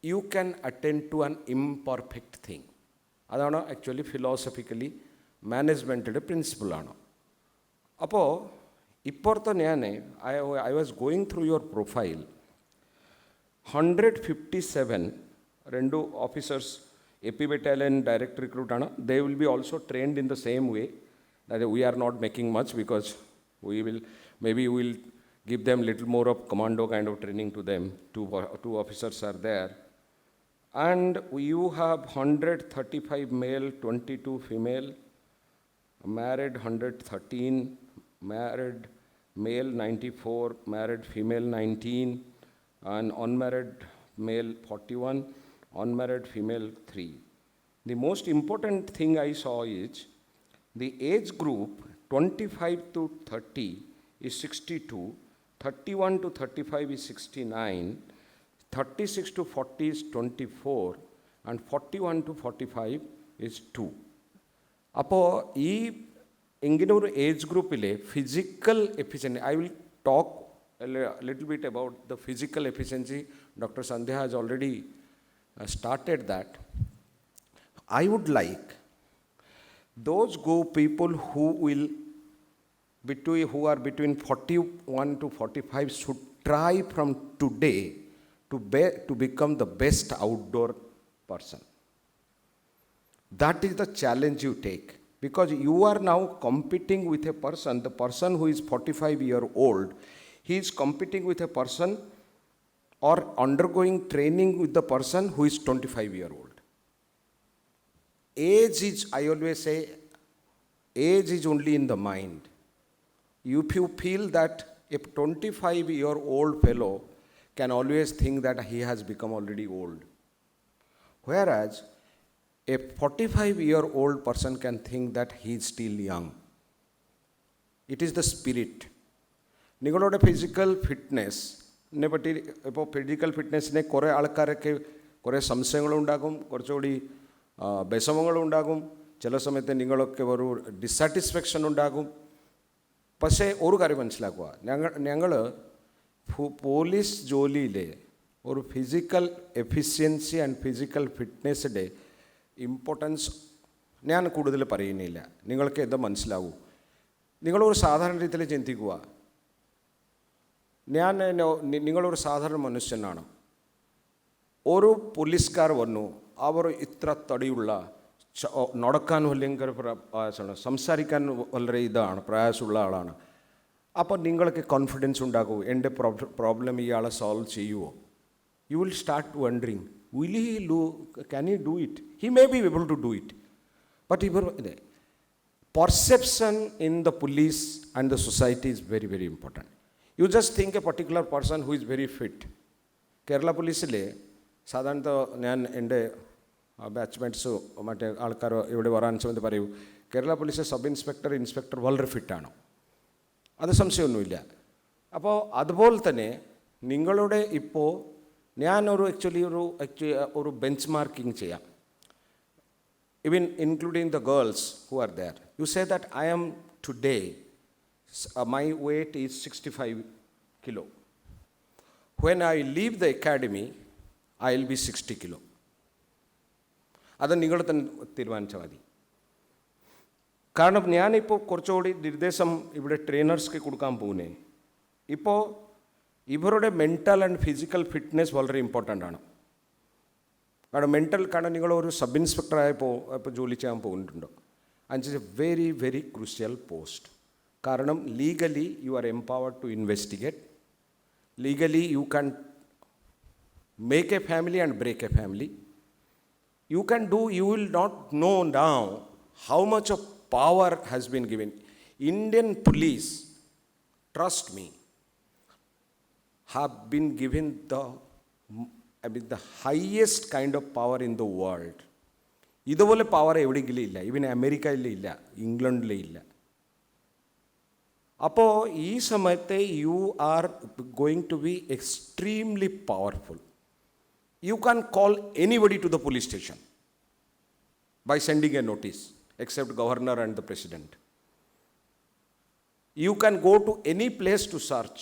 S5: you can attend to an imperfect thing. അതാണ് ആക്ച്വലി ഫിലോസഫിക്കലി മാനേജ്മെൻറ്റിൻ്റെ പ്രിൻസിപ്പിളാണ്. അപ്പോൾ ഇപ്പോഴത്തെ ഞാൻ I was going through your profile. 157 രണ്ട് officers AP battalion direct recruit ആണ്. They will be also trained in the same way. That we are not making much because maybe we will give them little more of commando kind of training to them. Two officers are there. And you have 135 male, 22 female, married 113, married male 94, married female 19, and unmarried male 41, unmarried female 3. The most important thing I saw is the age group 25 to 30 is 62, 31 to 35 is 69, 36 to 40 is 24, and 41 to 45 is 2. അപ്പോൾ ഈ ഇങ്ങനെ ഒരു age ഗ്രൂപ്പിലെ physical efficiency, I will talk little bit about the physical efficiency. Doctor Sandhya has already started that. I would like those people who are between 41 to 45 should try from today to become the best outdoor person. That is the challenge you take, because you are now competing with a person, the person who is 45-year-old, he is competing with a person or undergoing training with the person who is 25-year-old. Age is, I always say, age is only in the mind. If you feel that a 25-year-old fellow can always think that he has become already old, whereas a 45-year-old person can think that he is still young. It is the spirit. നിങ്ങളുടെ physical ഫിറ്റ്നസ്സിനെ പറ്റി ഇപ്പോൾ physical ഫിറ്റ്നസ്സിനെ കുറേ ആൾക്കാരൊക്കെ കുറേ സംശയങ്ങളുണ്ടാകും, കുറച്ചുകൂടി വിഷമങ്ങളുണ്ടാകും, ചില സമയത്ത് നിങ്ങളൊക്കെ ഒരു ഡിസാറ്റിസ്ഫാക്ഷൻ ഉണ്ടാകും. പക്ഷേ ഒരു കാര്യം മനസ്സിലാക്കുക, ഞങ്ങൾ പോലീസ് ജോലിയിലെ ഒരു ഫിസിക്കൽ എഫിഷ്യൻസി ആൻഡ് ഫിസിക്കൽ ഫിറ്റ്നസ്സിൻ്റെ ഇമ്പോർട്ടൻസ് ഞാൻ കൂടുതൽ പറയുന്നില്ല, നിങ്ങൾക്ക് ഇത് മനസ്സിലാവൂ. നിങ്ങളൊരു സാധാരണ രീതിയിൽ ചിന്തിക്കുക, നിങ്ങളൊരു സാധാരണ മനുഷ്യനാണ്. ഒരു പോലീസുകാർ വന്നു, അവർ ഇത്ര തടിയുള്ള, നടക്കാൻ ഭയങ്കര പ്രയാസമാണ്, സംസാരിക്കാൻ വളരെ പ്രയാസമുള്ള ആളാണ്. അപ്പോൾ നിങ്ങൾക്ക് കോൺഫിഡൻസ് ഉണ്ടാകുമോ, എൻ്റെ പ്രോബ്ലം ഇയാളെ സോൾവ് ചെയ്യുമോ? You will start wondering, can he do it? He may be able to do it. But perception in the police and the society is very, very important. You just think a particular person who is very fit. Kerala പോലീസിലെ സാധാരണ ഞാൻ എൻ്റെ ബാച്ച്മേറ്റ്സോ മറ്റേ ആൾക്കാരോ ഇവിടെ വരാൻ സമയത്ത് പറയൂ, Kerala police sub inspector വളരെ ഫിറ്റാണ്, അത് സംശയമൊന്നുമില്ല. അപ്പോൾ അതുപോലെ തന്നെ നിങ്ങളുടെ ഇപ്പോൾ ഞാനൊരു ഒരു ബെഞ്ച് മാർക്കിംഗ് ചെയ്യാം, even including the girls who are there. You say that I am today, my weight is 65 kilo. When I leave the academy, I will be 60 kilo. അത് നിങ്ങൾ തന്നെ തീരുമാനിച്ചാൽ മതി. കാരണം ഞാനിപ്പോൾ കുറച്ചുകൂടി നിർദ്ദേശം ഇവിടെ ട്രെയിനേഴ്സ്ക്ക് കൊടുക്കാൻ പോകുന്നേ. ഇപ്പോൾ ഇവരുടെ മെൻ്റൽ ആൻഡ് ഫിസിക്കൽ ഫിറ്റ്നസ് വളരെ ഇമ്പോർട്ടൻ്റ് ആണ്. കാരണം നിങ്ങളൊരു സബ് ഇൻസ്പെക്ടറായപ്പോൾ ഇപ്പോൾ ജോലി ചെയ്യാൻ പോകുന്നുണ്ടോ, and it's a very very crucial post. കാരണം legally you are empowered to investigate, legally you can make a family and break a family. You will not know now how much of power has been given. Indian police, trust me, have been given the highest kind of power in the world. ഇതുപോലെ power എവിടെയെങ്കിലും ഇല്ല, even അമേരിക്കയിലേ ഇല്ല, ഇംഗ്ലണ്ടിലേ ഇല്ല. അപ്പോൾ ഈ സമയത്ത് you are going to be extremely powerful. You can call anybody to the police station by sending a notice, except governor and the president. You can go to any place to search.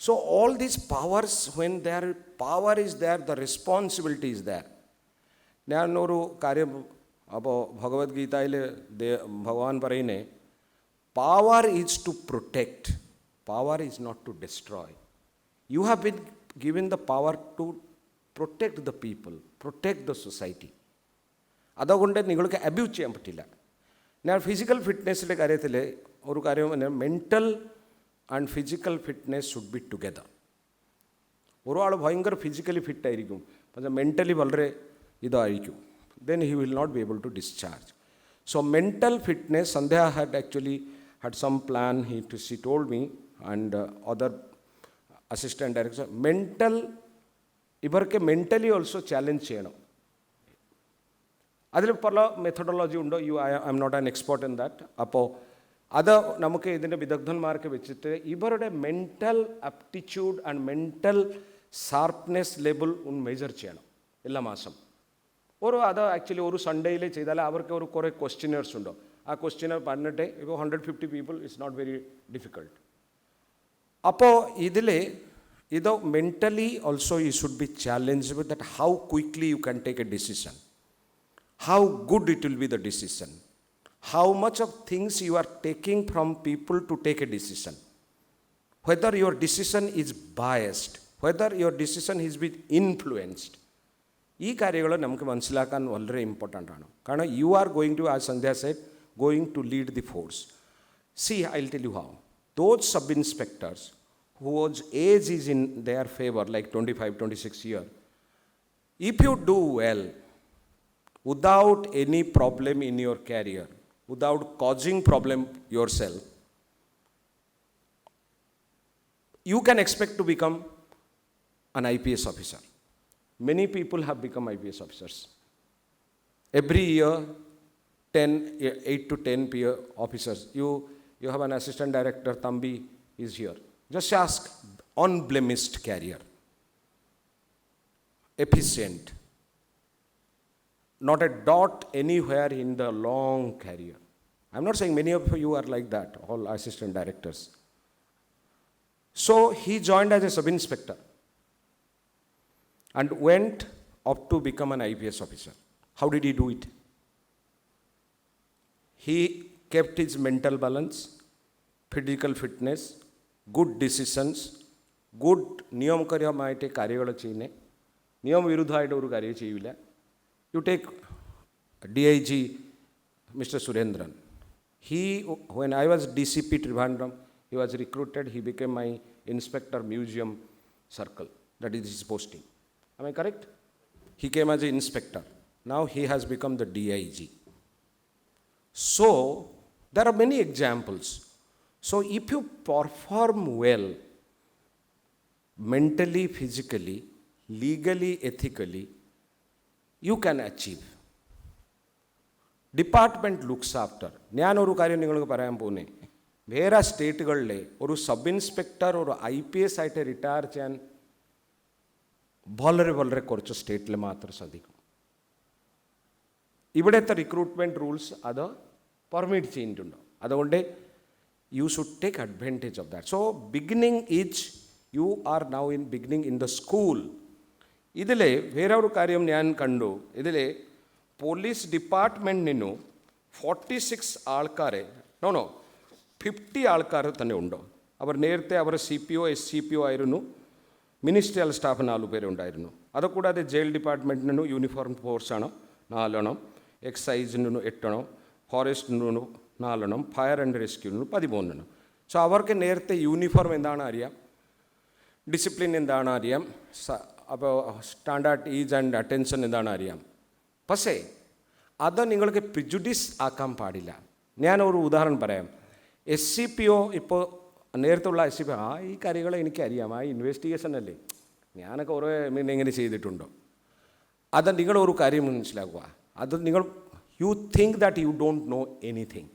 S5: So all these powers, when their power is there, the responsibility is there. ഞാനൊരു കാര്യം അപ്പോൾ ഭഗവത്ഗീതയിൽ ഭഗവാൻ പറയുന്നേ, power is to protect, power is not to destroy. You have been given the power to protect the people, protect the society. അതുകൊണ്ട് നിങ്ങൾക്ക് abuse ചെയ്യാൻ പറ്റില്ല. ഞാൻ ഫിസിക്കൽ ഫിറ്റ്നസ്സിൻ്റെ കാര്യത്തിൽ ഒരു കാര്യം, mental and physical fitness should be together. ഒരാൾ ഭയങ്കര ഫിസിക്കലി ഫിറ്റായിരിക്കും, പക്ഷേ മെൻ്റലി വളരെ ഇതായിരിക്കും, then he will not be able to discharge. So mental fitness, Sandhya had some plan, she told me, and other assistant director, ഇവർക്ക് mentally also challenge ചെയ്യണം. അതിൽ പല methodology ഉണ്ട്, I M not an expert in that. അപ്പോൾ അത് നമുക്ക് ഇതിൻ്റെ വിദഗ്ധന്മാർക്ക് വെച്ചിട്ട് ഇവരുടെ mental aptitude and mental sharpness level ഒന്ന് മെജർ ചെയ്യണം എല്ലാ മാസം. അത് ആക്ച്വലി ഒരു സൺഡേയിൽ ചെയ്താൽ അവർക്ക് കുറേ ക്വസ്റ്റ്യനേഴ്സ് ഉണ്ടോ, ആ ക്വസ്റ്റ്യനർ പറഞ്ഞിട്ട് ഇപ്പോൾ 150 people it's not very difficult. അപ്പോൾ ഇത് mentally also you should be challenged with that, how quickly you can take a decision, how good it will be the decision, how much of things you are taking from people to take a decision, whether your decision is biased, whether your decision has been influenced. ഈ കാര്യങ്ങൾ നമുക്ക് മനസ്സിലാക്കാൻ വളരെ important ആണ്. കാരണം you are going to, as Sandhya said, going to lead the force. See, I'll tell you how. Those sub-inspectors whose age is in their favor, like 25, 26 years, if you do well, without any problem in your career, without causing problem yourself, you can expect to become an IPS officer. Many people have become IPS officers. Every year, 8 to 10 peer officers. You have an assistant director, Thambi is here. Just ask, unblemished career, efficient, not a dot anywhere in the long career. I'm not saying many of you are like that, all assistant directors. So he joined as a sub-inspector and went up to become an IPS officer. How did he do it? He kept his mental balance, physical fitness, good decisions, good നിയമപരമായിട്ട് കാര്യങ്ങൾ ചെയ്യുന്നത്, നിയമവിരുദ്ധമായിട്ട് ഒരു കാര്യം ചെയ്യില്ല. You take DIG Mr. Surendran. When I was DCP Trivandrum, he was recruited, he became my inspector museum circle. That is his posting. Am I correct? He came as an inspector. Now he has become the DIG. So, there are many examples. So, if you perform well, mentally, physically, legally, ethically, you can achieve. Department looks after. ഞാൻ ഒരു കാര്യം നിങ്ങൾക്ക് പറയാൻ പോകുന്നേ, വേറെ സ്റ്റേറ്റുകളിലെ ഒരു sub inspector ഒരു IPS ആയിട്ട് റിട്ടയർ ചെയ്യാൻ വളരെ വളരെ കുറച്ച് സ്റ്റേറ്റിൽ മാത്രം സാധിക്കും. ഇവിടുത്തെ റിക്രൂട്ട്മെൻറ്റ് റൂൾസ് അത് പെർമിറ്റ് ചെയ്യുന്നുണ്ടോ? അതുകൊണ്ട് you should take advantage of that. So beginning is, you are now beginning in the school. ഇതിലെ വേറെ ഒരു കാര്യം ഞാൻ കണ്ടു. ഇതിലെ പോലീസ് ഡിപ്പാർട്ട്മെൻറ്റിനു 46 ആൾക്കാരെ 50 ആൾക്കാർ തന്നെ ഉണ്ടോ. അവർ നേരത്തെ അവർ CPO SCPO ആയിരുന്നു, മിനിസ്ട്രിയൽ സ്റ്റാഫ് 4 പേരുണ്ടായിരുന്നു. അതുകൂടാതെ ജയിൽ ഡിപ്പാർട്ട്മെൻറ്റിനു യൂണിഫോം ഫോഴ്സാണ് 4 എണ്ണം, എക്സൈസിനു 8 എണ്ണം, ഫോറസ്റ്റിനു 4 എണ്ണം, ഫയർ ആൻഡ് റെസ്ക്യൂവിനു 13 എണ്ണം. സോ അവർക്ക് നേരത്തെ യൂണിഫോം എന്താണ് അറിയാം, ഡിസിപ്ലിൻ എന്താണ് അറിയാം, അപ്പോൾ സ്റ്റാൻഡേർഡ് ഈസ് ആൻഡ് അറ്റൻഷൻ എന്താണ് അറിയാം. പക്ഷേ അത് നിങ്ങൾക്ക് പ്രിജുഡിസ് ആക്കാൻ പാടില്ല. ഞാനൊരു ഉദാഹരണം പറയാം. SCPO ഇപ്പോൾ നേരത്തുള്ള SCPO ഈ കാര്യങ്ങൾ എനിക്കറിയാം, ഇൻവെസ്റ്റിഗേഷൻ അല്ലേ, ഞാനൊക്കെ കുറേ എങ്ങനെ ചെയ്തിട്ടുണ്ടോ. അത് നിങ്ങളൊരു കാര്യം മനസ്സിലാക്കുക, അത് നിങ്ങൾ you think that you don't know anything.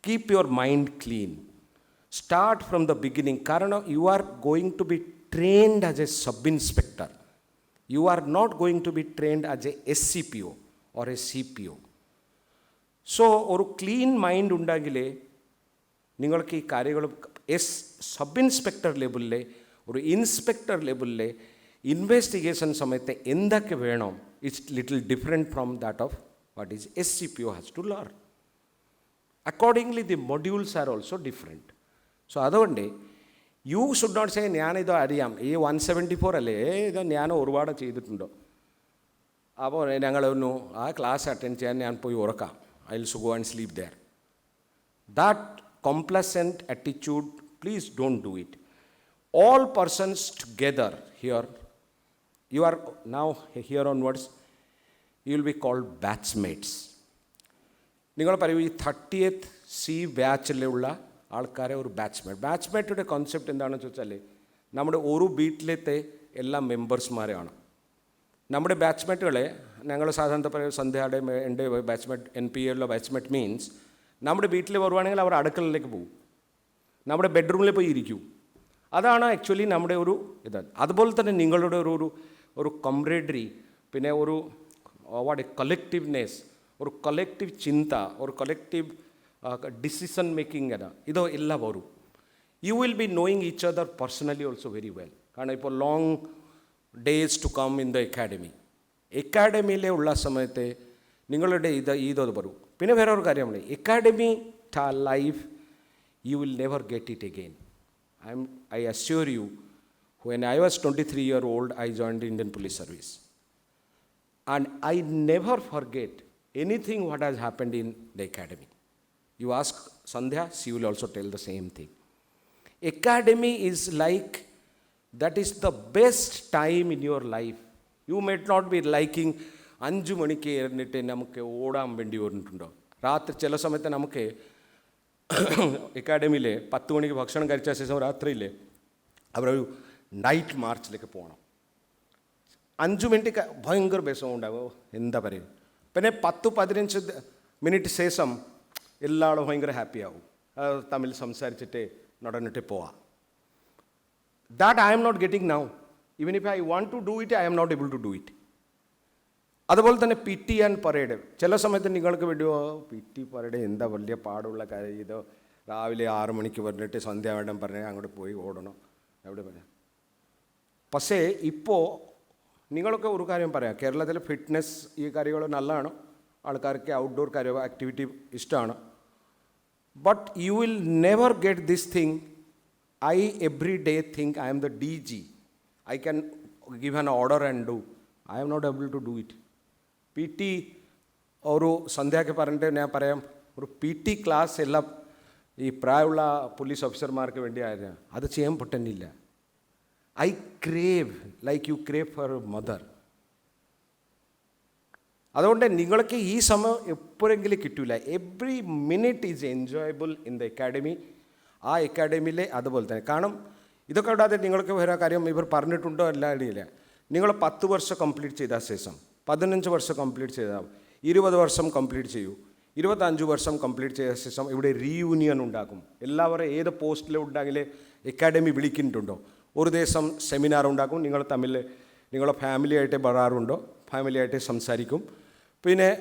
S5: Keep your mind clean. Start from the beginning. Karana, you are going to be trained as a sub-inspector. You are not going to be trained as a SCPO or a CPO. So, ഒരു clean mind ഉണ്ടെങ്കിലേ നിങ്ങൾക്ക് ഈ കാര്യങ്ങൾ sub-inspector ലെവലിലെ ഒരു inspector ലെവലിലെ investigation സമയത്ത് എന്തൊക്കെ വേണം, it's little different from that of what is SCPO has to learn. Accordingly, the modules are also different. So, അതുകൊണ്ട് you should not say ഞാനിത് അറിയാം, ഈ 174 അല്ലേ, ഇത് ഞാൻ ഒരുപാട് ചെയ്തിട്ടുണ്ടോ, അപ്പോൾ ഞങ്ങളൊന്നു ആ ക്ലാസ് അറ്റൻഡ് ചെയ്യാൻ ഞാൻ പോയി ഉറക്കാം, I will go and sleep there. That complacent attitude, please don't do it. All persons together here, you are now here onwards, you will be called batchmates. നിങ്ങൾ പറയൂ, ഈ 30th C ബാച്ചിലുള്ള ആൾക്കാരെ ഒരു ബാച്ച്മേറ്റുടെ concept എന്താണെന്ന് ചോദിച്ചാൽ, നമ്മുടെ ഒരു വീട്ടിലത്തെ എല്ലാ മെമ്പേഴ്സ്മാരെയാണ് നമ്മുടെ ബാച്ച്മേറ്റുകളെ. ഞങ്ങൾ സാധാരണ പറയുക സന്ധ്യയുടെ എൻ്റെ ബാച്ച്മേറ്റ് NPA ബാച്ച്മേറ്റ് മീൻസ് നമ്മുടെ വീട്ടിൽ വരുവാണെങ്കിൽ അവർ അടുക്കളയിലേക്ക് പോകും, നമ്മുടെ ബെഡ്റൂമിൽ പോയി ഇരിക്കും. അതാണ് ആക്ച്വലി നമ്മുടെ ഒരു ഇത്. അതുപോലെ തന്നെ നിങ്ങളുടെ ഒരു കംറേഡറി, പിന്നെ ഒരു കൊളക്റ്റീവ്നെസ്, ഒരു കൊളക്റ്റീവ് ചിന്ത, ഒരു കൊളക്റ്റീവ് ഡിസിഷൻ മേക്കിംഗ് ഇത് എല്ലാം വരും. You will be knowing each other personally also very well. കാരണം ഇപ്പോൾ long days to come in the അക്കാഡമിയിലെ ഉള്ള സമയത്ത് നിങ്ങളുടെ ഇത് വരും. പിന്നെ വേറെ ഒരു കാര്യമാണ്, academy life you will never get it again. I assure you, When I was 23-year-old, I joined the Indian Police Service. And I never forget anything what has happened in the academy. You ask Sandhya, she will also tell the same thing. Academy is like, that is the best time in your life. You might not be liking 5 മണിക്ക് എഴുന്നിട്ട് നമുക്ക് ഓടാൻ വേണ്ടി വന്നിട്ടുണ്ടോ. രാത്രി ചില സമയത്ത് നമുക്ക് അക്കാഡമിയിൽ 10 മണിക്ക് ഭക്ഷണം കഴിച്ച ശേഷം രാത്രിയിൽ അവരൊരു നൈറ്റ് മാർച്ചിലേക്ക് പോകണം. 5 മിനിറ്റ് ഭയങ്കര ബേസം ഉണ്ടാകുമോ എന്താ പറയുക. പിന്നെ 10-15 മിനിറ്റ് ശേഷം എല്ലാവരും ഭയങ്കര ഹാപ്പി ആവും. തമ്മിൽ സംസാരിച്ചിട്ട് നടന്നിട്ട് പോവാം. That I am not getting now. Even if I want to do it, I am not able to do it. അതുപോലെ തന്നെ പി ടി ആൻഡ് പരേഡ്. ചില സമയത്ത് നിങ്ങൾക്ക് വേണ്ടിയോ പി ടി പരേഡ് എന്താ വലിയ പാടുള്ള കാര്യം, ഇതോ രാവിലെ 6 മണിക്ക് വന്നിട്ട് സന്ധ്യ വേണ്ടം പറഞ്ഞാൽ അങ്ങോട്ട് പോയി ഓടണം എവിടെ പറയാം. പക്ഷേ ഇപ്പോൾ നിങ്ങളൊക്കെ ഒരു കാര്യം പറയാം, കേരളത്തിലെ ഫിറ്റ്നസ് ഈ കാര്യങ്ങൾ നല്ലതാണ്, ആൾക്കാർക്ക് ഔട്ട്ഡോർ കാര്യം ആക്ടിവിറ്റി ഇഷ്ടമാണ്. But you will never get this thing. I every day think I am the DG. I can give an order and do. I am not able to do it. PT ഒരു സന്ധ്യയ്ക്ക് പറഞ്ഞിട്ട് ഞാൻ പറയാം, ഒരു P T class എല്ലാം ഈ പ്രായമുള്ള police ഓഫീസർമാർക്ക് വേണ്ടിയായിരുന്നു. അത് ചെയ്യാൻ പറ്റുന്നില്ല. I crave like you crave for mother. അതുകൊണ്ട് നിങ്ങൾക്ക് ഈ സമയം എപ്പോഴെങ്കിലും കിട്ടില്ല. Every minute is enjoyable in the academy. ആ അക്കാഡമിയിലെ അതുപോലെ തന്നെ. കാരണം ഇതൊക്കെ ഇടാതെ നിങ്ങൾക്ക് വേറെ കാര്യം ഇവർ പറഞ്ഞിട്ടുണ്ടോ അല്ല. നിങ്ങൾ 10 വർഷം കംപ്ലീറ്റ് ചെയ്ത ശേഷം 15 വർഷം കംപ്ലീറ്റ് ചെയ്താൽ 20 വർഷം കംപ്ലീറ്റ് ചെയ്യൂ. 25 വർഷം കംപ്ലീറ്റ് ചെയ്ത ശേഷം ഇവിടെ റീയൂണിയൻ ഉണ്ടാക്കും. എല്ലാവരും ഏത് പോസ്റ്റിൽ ഉണ്ടെങ്കിൽ അക്കാഡമി വിളിക്കുന്നുണ്ടോ, ഒരു ദിവസം സെമിനാർ ഉണ്ടാക്കും. നിങ്ങൾ തമ്മിൽ നിങ്ങളെ ഫാമിലിയായിട്ട് വരാറുണ്ടോ, ഫാമിലിയായിട്ട് സംസാരിക്കും. പിന്നെ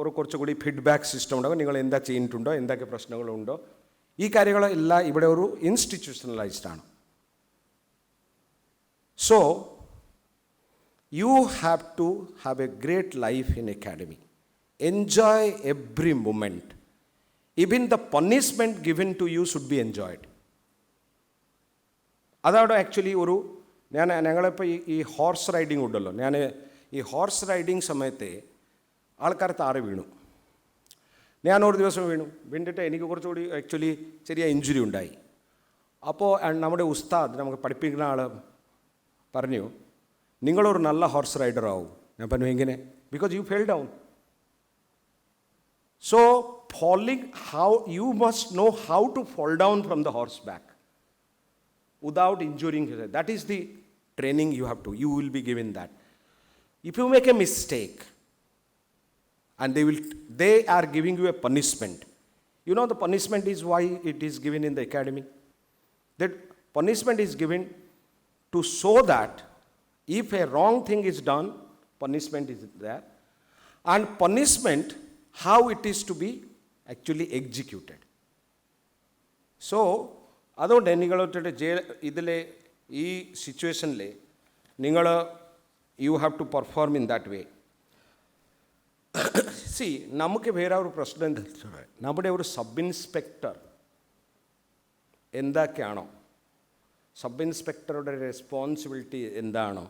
S5: ഒരു കുറച്ചുകൂടി ഫീഡ്ബാക്ക് സിസ്റ്റം ഉണ്ടാകും. നിങ്ങൾ എന്താ ചെയ്തിട്ടുണ്ടോ, എന്തൊക്കെ പ്രശ്നങ്ങളുണ്ടോ, ഈ കാര്യങ്ങളെല്ലാം ഇവിടെ ഒരു ഇൻസ്റ്റിറ്റ്യൂഷണലൈസ്ഡ് ആണ്. So you have to have a great life in academy. Enjoy every moment. Even the punishment given to you should be enjoyed. അതാണ് ആക്ച്വലി ഞങ്ങളിപ്പോൾ ഈ ഹോർസ് റൈഡിങ് ഉണ്ടല്ലോ, ഞാൻ ഈ ഹോർസ് റൈഡിങ് സമയത്ത് ആൾക്കാർ താഴെ വീണു. ഞാനൊരു ദിവസം വീണിട്ട് എനിക്ക് കുറച്ചുകൂടി ആക്ച്വലി ചെറിയ ഇഞ്ചുറി ഉണ്ടായി. അപ്പോൾ നമ്മുടെ ഉസ്താദ് നമുക്ക് പഠിപ്പിക്കുന്ന ആൾ പറഞ്ഞു, നിങ്ങളൊരു നല്ല ഹോർസ് റൈഡർ ആവും. ഞാൻ പറഞ്ഞു എങ്ങനെ? Because you fell down. So falling, how you must know how to fall down from the horseback without injuring yourself. That is the training you have to. You will be given that. If you make a mistake, and they are giving you a punishment. You know the punishment is why it is given in the academy. That punishment is given to show that if a wrong thing is done, punishment is there. And punishment, how it is to be actually executed. So, അതുകൊണ്ട് നിങ്ങളൊക്കെ ഇതിലെ ഈ സിറ്റുവേഷനിൽ you have to perform in that way. C നമുക്ക് വേറെ ഒരു പ്രശ്നം എന്താ വെച്ചാൽ, നമ്മുടെ ഒരു സബ് ഇൻസ്പെക്ടർ എന്തൊക്കെയാണോ, സബ് ഇൻസ്പെക്ടറുടെ റെസ്പോൺസിബിലിറ്റി എന്താണോ,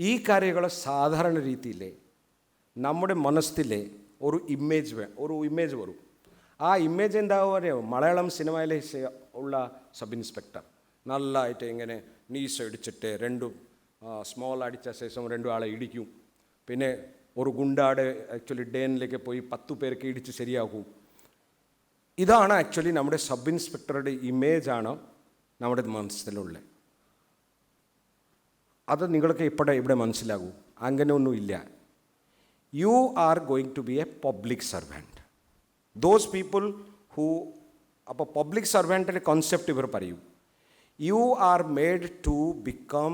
S5: ഈ കാര്യങ്ങൾ സാധാരണ രീതിയിൽ നമ്മുടെ മനസ്സിലെ ഒരു ഇമേജ് വരും. ആ ഇമേജ് എന്താകുക അറിയാമോ? മലയാളം സിനിമയിലെ ഉള്ള സബ് ഇൻസ്പെക്ടർ നല്ലതായിട്ട് ഇങ്ങനെ നീസ് അടിച്ചിട്ട് സ്മോൾ അടിച്ച ശേഷം 2 ആളെ ഇടിക്കും. പിന്നെ ഒരു ഗുണ്ടാട് ആക്ച്വലി ഡേനിലേക്ക് പോയി 10 പേർക്ക് ഇടിച്ച് ശരിയാക്കും. ഇതാണ് ആക്ച്വലി നമ്മുടെ സബ് ഇൻസ്പെക്ടറുടെ ഇമേജാണ് നമ്മുടെ മനസ്സിലുള്ളത്. അത് നിങ്ങൾക്ക് ഇവിടെ മനസ്സിലാകൂ. അങ്ങനെയൊന്നുമില്ല. You are going to be a public servant. Those people who, അപ്പോൾ പബ്ലിക് സർവൻറ്റിൻ്റെ കോൺസെപ്റ്റ് ഇവർ പറയും. You are made to become,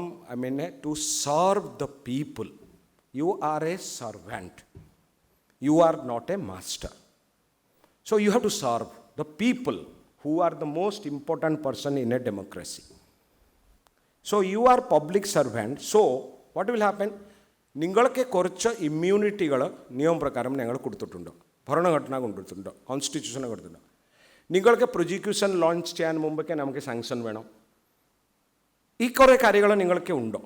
S5: to serve the people. You are a servant. You are not a master. So you have to serve the people who are the most important person in a democracy. So you are public servant. So what will happen? നിങ്ങൾക്ക് കുറച്ച് ഇമ്മ്യൂണിറ്റികൾ നിയമപ്രകാരം ഞങ്ങൾ കൊടുത്തിട്ടുണ്ട്, ഭരണഘടന കൊടുത്തിട്ടുണ്ട്, constitution കൊടുത്തിട്ടുണ്ട്. നിങ്ങൾക്ക് prosecution launch ചെയ്യാൻ മുമ്പൊക്കെ നമുക്ക് സാങ്ഷൻ വേണം. ഈ കുറേ കാര്യങ്ങൾ നിങ്ങൾക്ക് ഉണ്ടോ?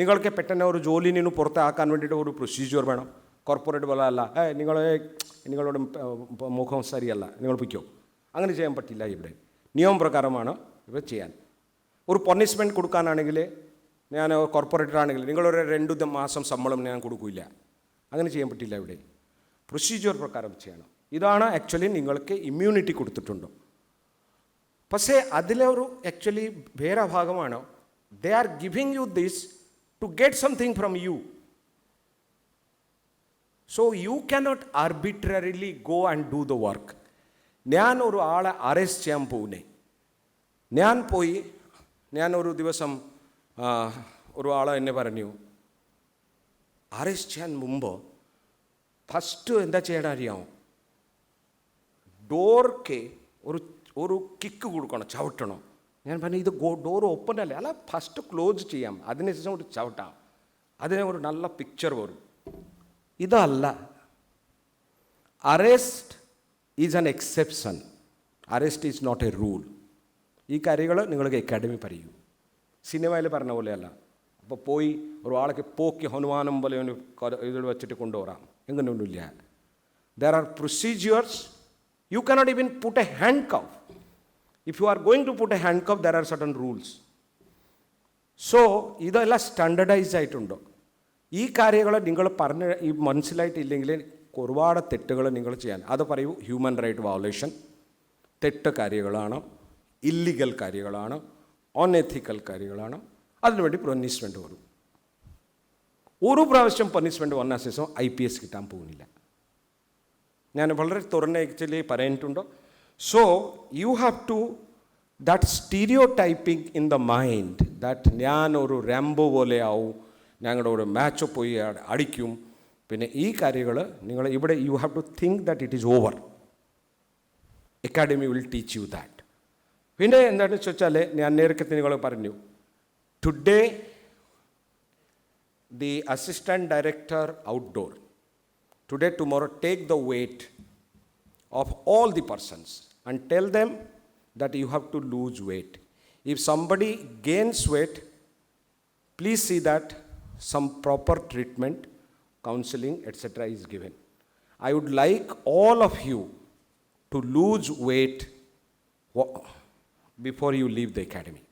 S5: നിങ്ങൾക്ക് പെട്ടെന്ന് ഒരു ജോലിയിൽ നിന്ന് പുറത്താക്കാൻ വേണ്ടിയിട്ട് ഒരു പ്രൊസീജിയർ വേണം. കോർപ്പറേറ്റ് പോലെ അല്ല, നിങ്ങളുടെ മുഖം ശരിയല്ല, നിങ്ങൾ പൊയ്ക്കോ. അങ്ങനെ ചെയ്യാൻ പറ്റില്ല. ഇവിടെ നിയമപ്രകാരമാണ് ഇവ ചെയ്യാൻ. ഒരു പണിഷ്മെൻറ്റ് കൊടുക്കാനാണെങ്കിൽ, ഞാൻ കോർപ്പറേറ്ററാണെങ്കിൽ നിങ്ങളൊരു 2 മാസം ശമ്പളം ഞാൻ കൊടുക്കില്ല. അങ്ങനെ ചെയ്യാൻ പറ്റില്ല. ഇവിടെ പ്രൊസീജിയർ പ്രകാരം ചെയ്യണം. ഇതാണ് ആക്ച്വലി നിങ്ങൾക്ക് ഇമ്മ്യൂണിറ്റി കൊടുത്തിട്ടുണ്ട്. പക്ഷേ അതിലെ ഒരു ആക്ച്വലി വേറെ ഭാഗമാണ്, they are giving you this to get something from you. So you cannot arbitrarily go and do the work. ഞാൻ ഒരു ആളെ അറസ്റ്റ് ചെയ്യാൻ പോകുന്നേ, ഞാൻ ഒരു ദിവസം ഒരു ആളെ എന്നെ പറഞ്ഞു, അറസ്റ്റ് ചെയ്യാൻ മുമ്പ് ഫസ്റ്റ് എന്താ ചെയ്യണം അറിയാമോ? ഡോർക്ക് ഒരു കിക്ക് കൊടുക്കണം, ചവിട്ടണം. ഞാൻ പറഞ്ഞു, ഇത് ഡോർ ഓപ്പൺ അല്ലേ, അല്ല ഫസ്റ്റ് ക്ലോസ് ചെയ്യാം, അതിനുശേഷം ഒരു ചവിട്ടാം, അതിന് ഒരു നല്ല പിക്ചർ വരും. ഇതല്ല. Arrest is an exception, arrest is not a rule. ഈ കാര്യങ്ങൾ നിങ്ങൾക്ക് അക്കാഡമി പറയൂ. സിനിമയിൽ പറഞ്ഞ പോലെയല്ല. അപ്പോൾ പോയി ഒരു ആളൊക്കെ പോക്കി ഹനുമാനം പോലെ ഇതിൽ വെച്ചിട്ട് കൊണ്ടുവരാം, എങ്ങനെയൊന്നുമില്ല. There are procedures. You cannot even put a handcuff. If you are going to put a handcuff, there are certain rules. So ഇതെല്ലാം സ്റ്റാൻഡർഡൈസ് ആയിട്ടുണ്ടോ? ഈ കാര്യങ്ങൾ നിങ്ങൾ ഈ മനസ്സിലായിട്ടില്ലെങ്കിൽ ഒരുപാട് തെറ്റുകൾ നിങ്ങൾ ചെയ്യാൻ. അത് പറയൂ, ഹ്യൂമൻ റൈറ്റ് വയലേഷൻ, തെറ്റ് കാര്യങ്ങളാണ്, ഇല്ലീഗൽ കാര്യങ്ങളാണ്, അൺഎത്തിക്കൽ കാര്യങ്ങളാണ്. അതിനുവേണ്ടി പണിഷ്മെൻറ്റ് വരും. ഒരു പ്രാവശ്യം പണിഷ്മെൻറ്റ് വന്ന ശേഷം IPS കിട്ടാൻ പോകുന്നില്ല. ഞാൻ വളരെ തുറന്ന ആക്ച്വലി പറഞ്ഞിട്ടുണ്ട്. So you have to that stereotyping in the mind that ഞാൻ ഒരു റാംബോ പോലെ ആവും, ഞങ്ങളുടെ ഒരു മാച്ച് പോയി അടിക്കും. പിന്നെ ഈ കാര്യങ്ങൾ നിങ്ങൾ ഇവിടെ you have to think that it is over. Academy will teach you that. പിന്നെ എന്താണെന്ന് ചോദിച്ചാൽ, ഞാൻ നേരത്തെ നിങ്ങൾ പറഞ്ഞു, today the assistant director outdoor, today tomorrow take the weight of all the persons and tell them that you have to lose weight. If somebody gains weight, please see that some proper treatment, counseling, etc. is given. I would like all of you to lose weight before you leave the academy.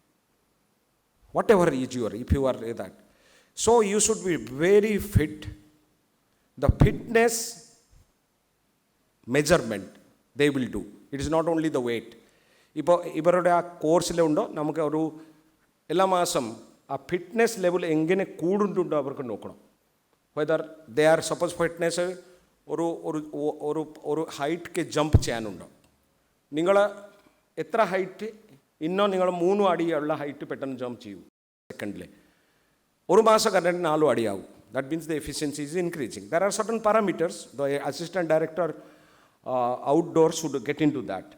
S5: Whatever is your, if you are that. So you should be very fit. The fitness measurement they will do. It is not only the weight. ഇപ്പോൾ ഇവരുടെ ആ കോഴ്സിലുണ്ടോ, നമുക്ക് ഒരു എല്ലാ മാസം ആ fitness level എങ്ങനെ കൂടുന്നുണ്ടോ അവർക്ക് നോക്കണം. Whether they are suppose fitness ഒരു ഒരു ഒരു ഹൈറ്റ് ജമ്പ് ചെയ്യാനുണ്ടോ, നിങ്ങൾ എത്ര ഹൈറ്റ് നിങ്ങൾ 3 അടിയുള്ള ഹൈറ്റ് പെട്ടെന്ന് ജമ്പ് ചെയ്യൂ സെക്കൻഡിൽ. ഒരു മാസം കണ്ടിട്ട് 4 അടിയാവും. That means the efficiency is increasing. There are certain parameters the assistant director outdoor should get into that.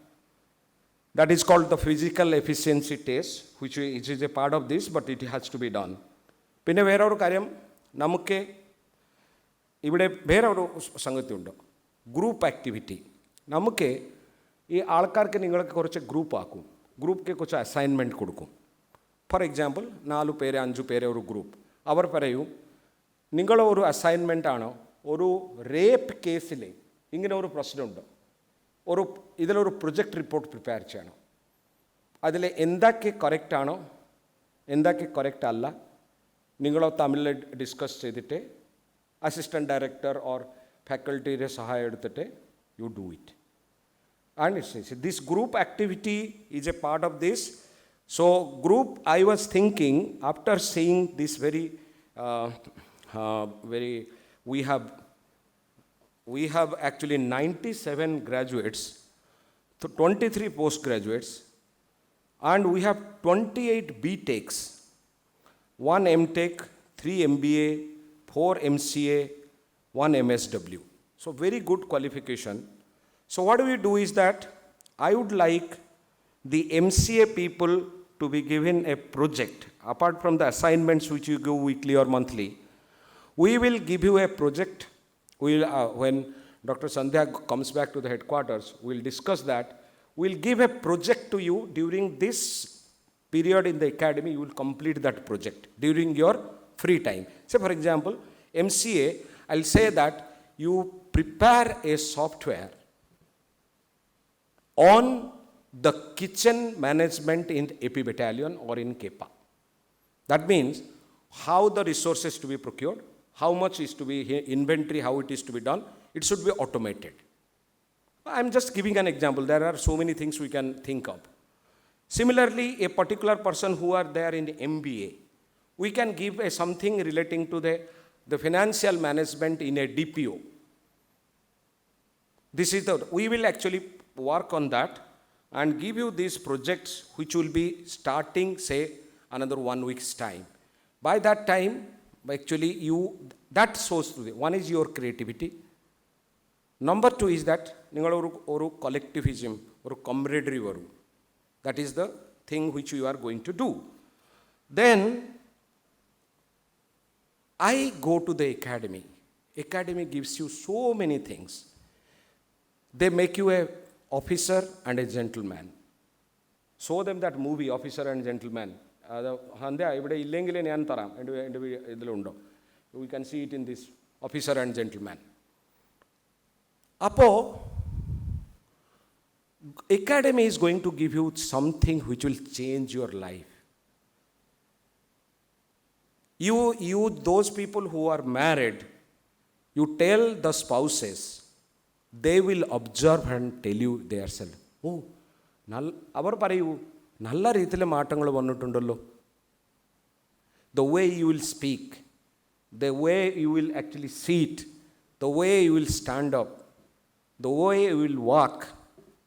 S5: That is called the physical efficiency test, which is a part of this, but it has to be done. പിന്നെ വേറെ ഒരു കാര്യം, നമുക്ക് ഇവിടെ വേറെ ഒരു സംഗതിയുണ്ട്, group activity. നമുക്ക് ഈ ആൾക്കാർക്ക് നിങ്ങൾക്ക് കുറച്ച് ഗ്രൂപ്പ് ആക്കും, ഗ്രൂപ്പിക്ക് കുറച്ച് അസൈൻമെൻറ്റ് കൊടുക്കും. ഫോർ എക്സാമ്പിൾ 4 പേര് 5 പേര് ഒരു ഗ്രൂപ്പ്. അവർ പറയും, നിങ്ങളൊരു അസൈൻമെൻറ്റാണോ, ഒരു റേപ്പ് കേസിൽ ഇങ്ങനെ ഒരു പ്രശ്നമുണ്ട്, ഇതിലൊരു പ്രൊജക്റ്റ് റിപ്പോർട്ട് പ്രിപ്പയർ ചെയ്യണം. അതിൽ എന്തൊക്കെ കറക്റ്റാണോ എന്തൊക്കെ കറക്റ്റ് അല്ല നിങ്ങൾ തമ്മിൽ ഡിസ്കസ് ചെയ്തിട്ട് അസിസ്റ്റൻറ്റ് ഡയറക്ടർ ഓർ ഫാക്കൽറ്റിയുടെ സഹായം എടുത്തിട്ട് you do it. And this group activity is A part of this. So group, I was thinking after seeing this very we have actually 97 graduates, 23 postgraduates, and we have 28 BTechs, 1 MTech, 3 MBA, 4 MCA, 1 MSW. So very good qualification. So what we do is that I would like the MCA people to be given a project. Apart from the assignments which you give weekly or monthly, we will give you a project. When Dr. Sandhya comes back to the headquarters, we'll discuss that. We'll give a project to you during this period in the academy, you will complete that project during your free time. Say, for example, MCA, I'll say that you prepare a software on the kitchen management in AP battalion or in KEPA. That means how the resources to be procured, how much is to be inventory, how it is to be done. It should be automated. I'm just giving an example. There are so many things we can think of. Similarly, a particular person who are there in MBA, we can give something relating to the financial management in a DPO. We will actually work on that and give you these projects which will be starting, say, another 1 week's time. By that time, actually, that shows to one is your creativity. Number 2 is that oru collectivism, or camaraderie varu. That is the thing which you are going to do. Then, I go to the academy. Academy gives you so many things. They make you a officer and a gentleman. Show them that movie, Officer and Gentleman. We can see it in this Officer and Gentleman. Apo, academy is going to give you something which will change your life. Those people who are married, you tell the spouses, they will observe and tell you themselves, oh, avar parayu, nalla reethile maatangal vannitundallo. The way you will speak, the way you will actually sit, the way you will stand up, the way you will walk,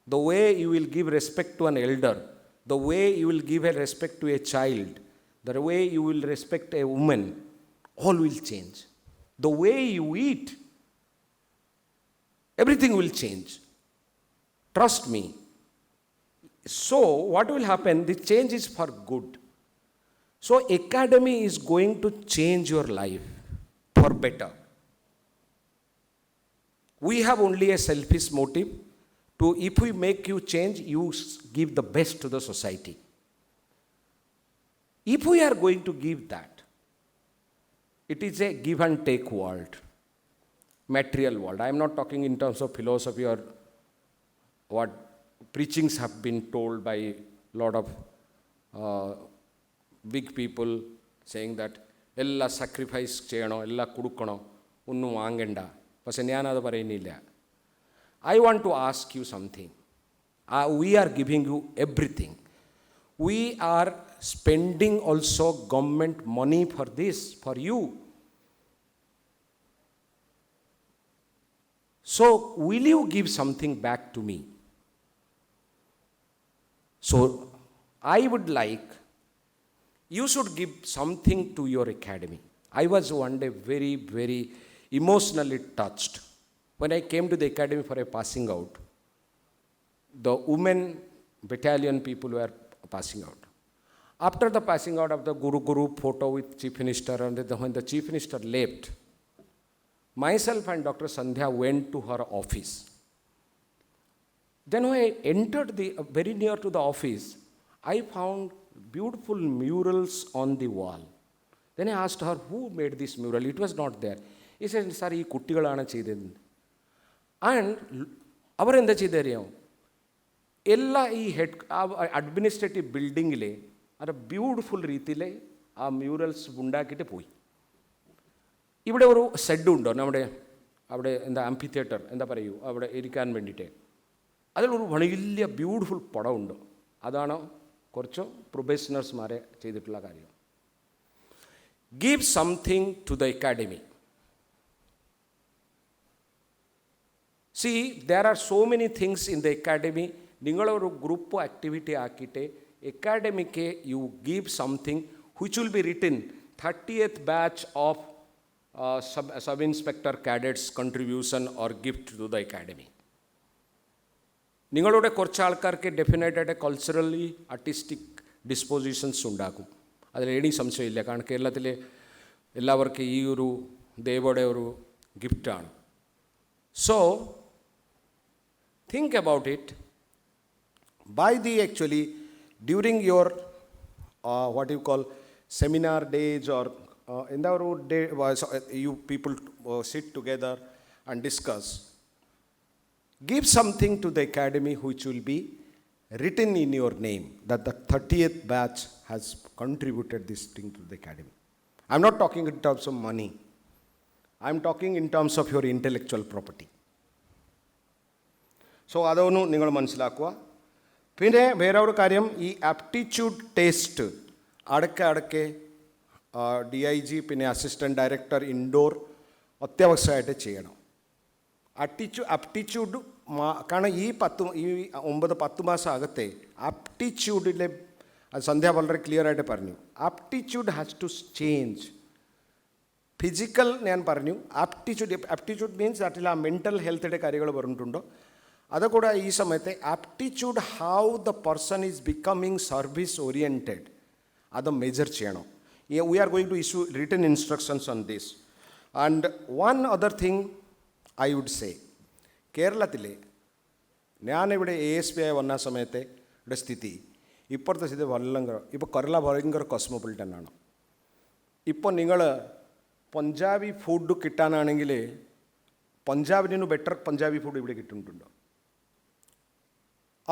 S5: the way you will give respect to an elder, the way you will give a respect to a child, the way you will respect a woman, all will change. The way you eat, everything will change. Trust me. So, what will happen? The change is for good. So, academy is going to change your life for better. We have only a selfish motive to, if we make you change, you give the best to the society. If we are going to give that, it is a give and take world, material world. I am not talking in terms of philosophy or what preachings have been told by a lot of big people saying that ella sacrifice cheyano, ella kudukano, unnu vaangenda. പക്ഷെ ഞാനത് പറയുന്നില്ല. I want to ask you something. We are giving you everything. We are spending also government money for this, for you. So, will you give something back to me? So, I would like, you should give something to your academy. I was one day very, very emotionally touched. When I came to the academy for a passing out, the women battalion people were passing out. After the passing out of the Guru photo with Chief Minister, and when the Chief Minister left, myself and Dr. Sandhya went to her office. Then when I entered very near to the office, I found beautiful murals on the wall. Then I asked her, who made this mural? It was not there. He said, sir, ee kuttigalana cheyidenu. And avaru endha cheyidariyo? Ella ee head administrative building ile ada beautiful reethile aa murals undakite poi. Ivide oru shed undo nammade avade endha amphitheater endha parayu avade irikkan vendite. Adil oru vanilya beautiful pada undo. Adana korchu probationers mare cheyidittulla karyam. Give something to the academy. See, there are so many things in the academy. Ningaloru group activity akite academic you give something which will be written 30th batch of sub-inspector cadets contribution or gift to the academy. നിങ്ങളുടെ കുറച്ച് ആൾക്കാർക്ക് ഡെഫിനറ്റായിട്ട് culturally artistic ഡിസ്പോസിഷൻസ് ഉണ്ടാക്കും. അതിലേണി സംശയമില്ല. കാരണം കേരളത്തിലെ എല്ലാവർക്കും ഈ ഒരു ദേവയുടെ ഒരു ഗിഫ്റ്റാണ്. So think about it. By the actually during your what you call seminar days or എന്താ ഒരു day you people sit together and discuss. Give something to the academy which will be written in your name that the 30th batch has contributed this thing to the academy. I'm not talking in terms of money. I'm talking in terms of your intellectual property. So അതൊന്ന് നിങ്ങൾ മനസ്സിലാക്കുക. പിന്നെ വേറെ ഒരു കാര്യം, ഈ aptitude test അടക്കെ DIG പിന്നെ assistant director indoor അത്യാവശ്യമായിട്ട് ചെയ്യണം. ആപ്റ്റിറ്റ്യൂഡ് കാരണം ഈ 9-10 മാസം അകത്തെ ആപ്റ്റിറ്റ്യൂഡിലെ സന്ധ്യ വളരെ ക്ലിയർ ആയിട്ട് പറഞ്ഞു, aptitude has to change. Physical ഞാൻ പറഞ്ഞു, ആപ്റ്റിറ്റ്യൂഡ് മീൻസ് അതിൽ ആ മെൻ്റൽ ഹെൽത്തിൻ്റെ കാര്യങ്ങൾ പറഞ്ഞിട്ടുണ്ടോ അതുകൂടെ ഈ സമയത്തെ aptitude how the person is becoming service oriented അത് മെജർ ചെയ്യണം. We are going to issue written instructions on this. And one other thing I would say, കേരളത്തിലെ ഞാനിവിടെ ASP ആയി വന്ന സമയത്തെ ഇവിടെ സ്ഥിതി ഇപ്പോഴത്തെ സ്ഥിതി ഇപ്പോൾ കേരള ഭയങ്കര കോസ്മോപൊളിറ്റൻ ആണ്. ഇപ്പോൾ നിങ്ങൾ പഞ്ചാബി ഫുഡ് കിട്ടാനാണെങ്കിൽ പഞ്ചാബിനു ബെറ്റർ പഞ്ചാബി ഫുഡ് ഇവിടെ കിട്ടുന്നുണ്ടോ?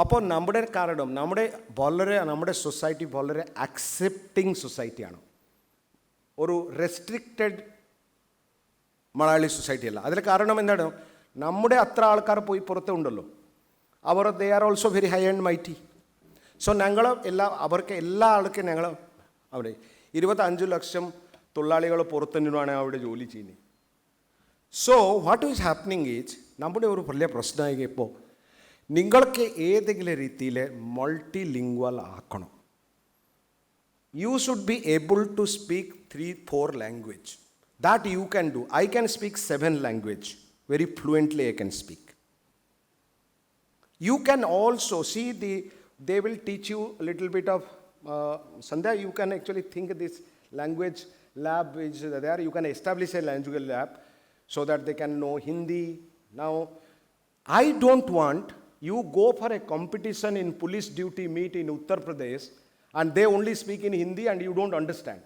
S5: അപ്പോൾ നമ്മുടെ കാരണം നമ്മുടെ സൊസൈറ്റി വളരെ അക്സെപ്റ്റിംഗ് സൊസൈറ്റിയാണ്. ഒരു റെസ്ട്രിക്റ്റഡ് മലയാളി സൊസൈറ്റി അല്ല. അതിൽ കാരണം എന്താണ്, നമ്മുടെ അത്ര ആൾക്കാർ പോയി പുറത്തേ ഉണ്ടല്ലോ, they are also very high and mighty. So അവർക്ക് എല്ലാ ആൾക്കും ഞങ്ങൾ അവിടെ 25 ലക്ഷം തൊഴിലാളികൾ പുറത്തുനിന്നാണ് അവിടെ ജോലി ചെയ്യുന്നത്. So what is happening is, നമ്മുടെ ഒരു വലിയ പ്രശ്നമായി ഇപ്പോൾ നിങ്ങൾക്ക് ഏതെങ്കിലും രീതിയിൽ മൾട്ടി ലിംഗ്വൽ ആക്കണം. You should be able to speak 3-4 language. That you can do. I can speak 7 language very fluently. I can speak. You can also see they will teach you a little bit of Sandhya, you can actually think this language lab is there. You can establish a language lab so that they can know Hindi. Now, I don't want you go for a competition in police duty meet in Uttar Pradesh and they only speak in Hindi and you don't understand.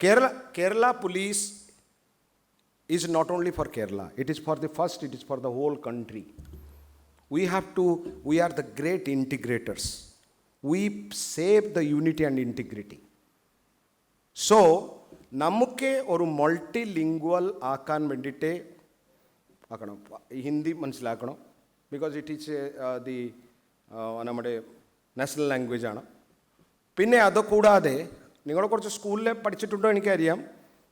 S5: Kerala police is not only for Kerala, it is for the whole country. We are the great integrators. We save the unity and integrity. So, നമുക്ക് ഒരു multi lingual ആക്കാൻ വേണ്ടിയിട്ട് ആക്കണം. ഹിന്ദി മനസ്സിലാക്കണം, because it is നമ്മുടെ national language ആണ്. പിന്നെ അതുകൂടാതെ നിങ്ങൾ കുറച്ച് സ്കൂളിൽ പഠിച്ചിട്ടുണ്ടോ എനിക്കറിയാം,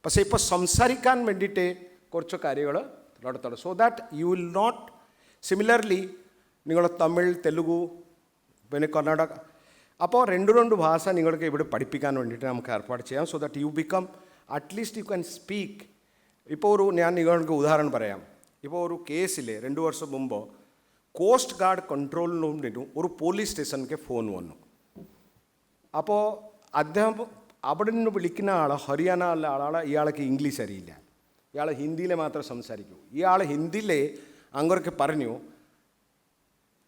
S5: പക്ഷേ ഇപ്പോൾ സംസാരിക്കാൻ വേണ്ടിയിട്ട് കുറച്ച് കാര്യങ്ങൾ നടത്തണം. So that you will not similarly നിങ്ങൾ തമിഴ്, തെലുഗു, പിന്നെ കർണാടക, അപ്പോൾ രണ്ട് ഭാഷ നിങ്ങൾക്ക് ഇവിടെ പഠിപ്പിക്കാൻ വേണ്ടിയിട്ട് നമുക്ക് ഏർപ്പാട് ചെയ്യാം. So that you become at least you can speak. ഇപ്പോൾ ഞാൻ നിങ്ങൾക്ക് ഉദാഹരണം പറയാം. ഇപ്പോൾ ഒരു കേസിൽ 2 വർഷം മുമ്പ് കോസ്റ്റ് ഗാർഡ് കൺട്രോളിന് വേണ്ടിയിട്ട് ഒരു പോലീസ് സ്റ്റേഷനിലേക്ക് ഫോൺ വന്നു. അപ്പോൾ അദ്ദേഹം അവിടെ നിന്ന് വിളിക്കുന്ന ഹരിയാനയിലെ ആളാണ്. ഇയാൾക്ക് ഇംഗ്ലീഷ് അറിയില്ല, ഇയാൾ ഹിന്ദിയിൽ മാത്രം സംസാരിക്കൂ. ഇയാൾ ഹിന്ദിയിൽ അങ്ങോട്ട് പറഞ്ഞു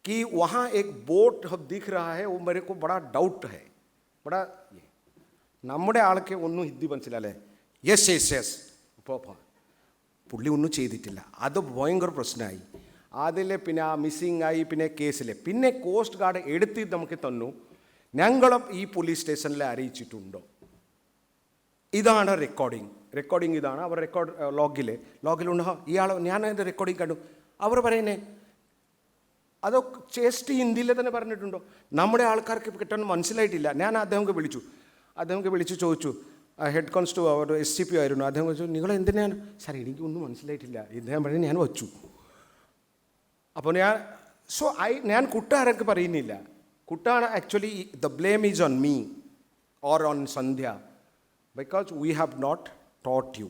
S5: कि वहाँ एक बोट दिख रहा है, वो मेरे को बड़ा डाउट है, बड़ा ये നമ്മുടെ ആൾക്ക് ഒന്നും ഹിന്ദി മനസ്സിലല്ലേ, യെസ് ഇപ്പോൾ പുള്ളി ഒന്നും ചെയ്തിട്ടില്ല. അത് ഭയങ്കര പ്രശ്നമായി. അതിൽ പിന്നെ ആ മിസ്സിങ് ആയി. പിന്നെ കേസിൽ പിന്നെ കോസ്റ്റ് ഗാർഡ് എടുത്ത് നമുക്ക് തന്നു, ഞങ്ങളും ഈ പോലീസ് സ്റ്റേഷനിൽ അറിയിച്ചിട്ടുണ്ടോ. ഇതാണ് റെക്കോർഡിങ് ഇതാണ് അവർ ലോഗിലുണ്ടോ. ഇയാൾ ഞാൻ അതിൻ്റെ റെക്കോർഡിങ് കണ്ടു. അവർ പറയുന്നേ അത് ചേസ്റ്റ് ഹിന്ദിയിൽ തന്നെ പറഞ്ഞിട്ടുണ്ടോ. നമ്മുടെ ആൾക്കാർക്ക് കിട്ടാൻ മനസ്സിലായിട്ടില്ല. ഞാൻ അദ്ദേഹത്തെ വിളിച്ചു ചോദിച്ചു. ഹെഡ് കോൺസ്റ്റബിൾ അവർ SCP ആയിരുന്നു. അദ്ദേഹം ചോദിച്ചു, നിങ്ങൾ എന്തിനാണ് സാർ, എനിക്കൊന്നും മനസ്സിലായിട്ടില്ല. ഇദ്ദേഹം പറഞ്ഞ് ഞാൻ വച്ചു. അപ്പോൾ ഞാൻ കുട്ടാരൊക്കെ പറയുന്നില്ല. കുട്ടാണ് actually the blame is on me or on Sandhya, because we have not taught you.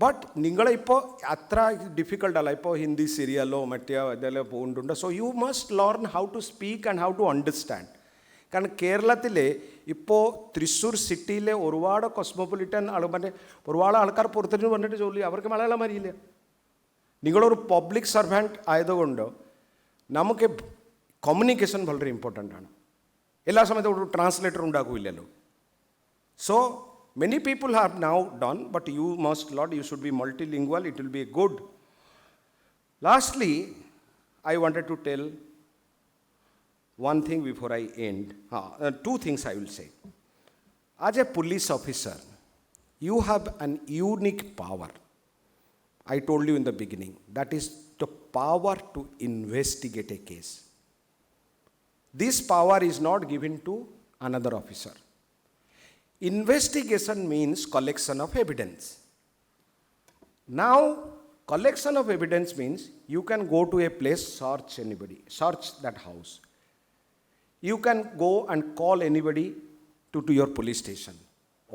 S5: But നിങ്ങളിപ്പോൾ അത്ര ഡിഫിക്കൽട്ടല്ല. ഇപ്പോൾ ഹിന്ദി സീരിയലോ മറ്റേ ഇതെല്ലാം പോകുന്നുണ്ട്. So you must learn how to speak and how to understand. കാരണം കേരളത്തിലെ ഇപ്പോൾ തൃശ്ശൂർ സിറ്റിയിലെ ഒരുപാട് കോസ്മോപൊളിറ്റൻ ഒരുപാട് ആൾക്കാർ പുറത്തുനിന്ന് വന്നിട്ട് ജോലി, അവർക്ക് മലയാളം അറിയില്ല. നിങ്ങളൊരു പബ്ലിക് സർവൻറ്റ് ആയതുകൊണ്ട് നമുക്ക് കമ്മ്യൂണിക്കേഷൻ വളരെ ഇമ്പോർട്ടൻ്റ് ആണ്. എല്ലാ സമയത്തും ഒരു ട്രാൻസ്ലേറ്റർ ഉണ്ടാക്കില്ലല്ലോ. So many people have now done, but you must not, you should be multilingual, it will be good. Lastly I wanted to tell one thing before I end. Two things I will say. As a police officer, you have an unique power. I told you in the beginning, that is the power to investigate a case. This power is not given to another officer. Investigation means collection of evidence. Now, collection of evidence means you can go to a place, search anybody, search that house. You can go and call anybody to your police station.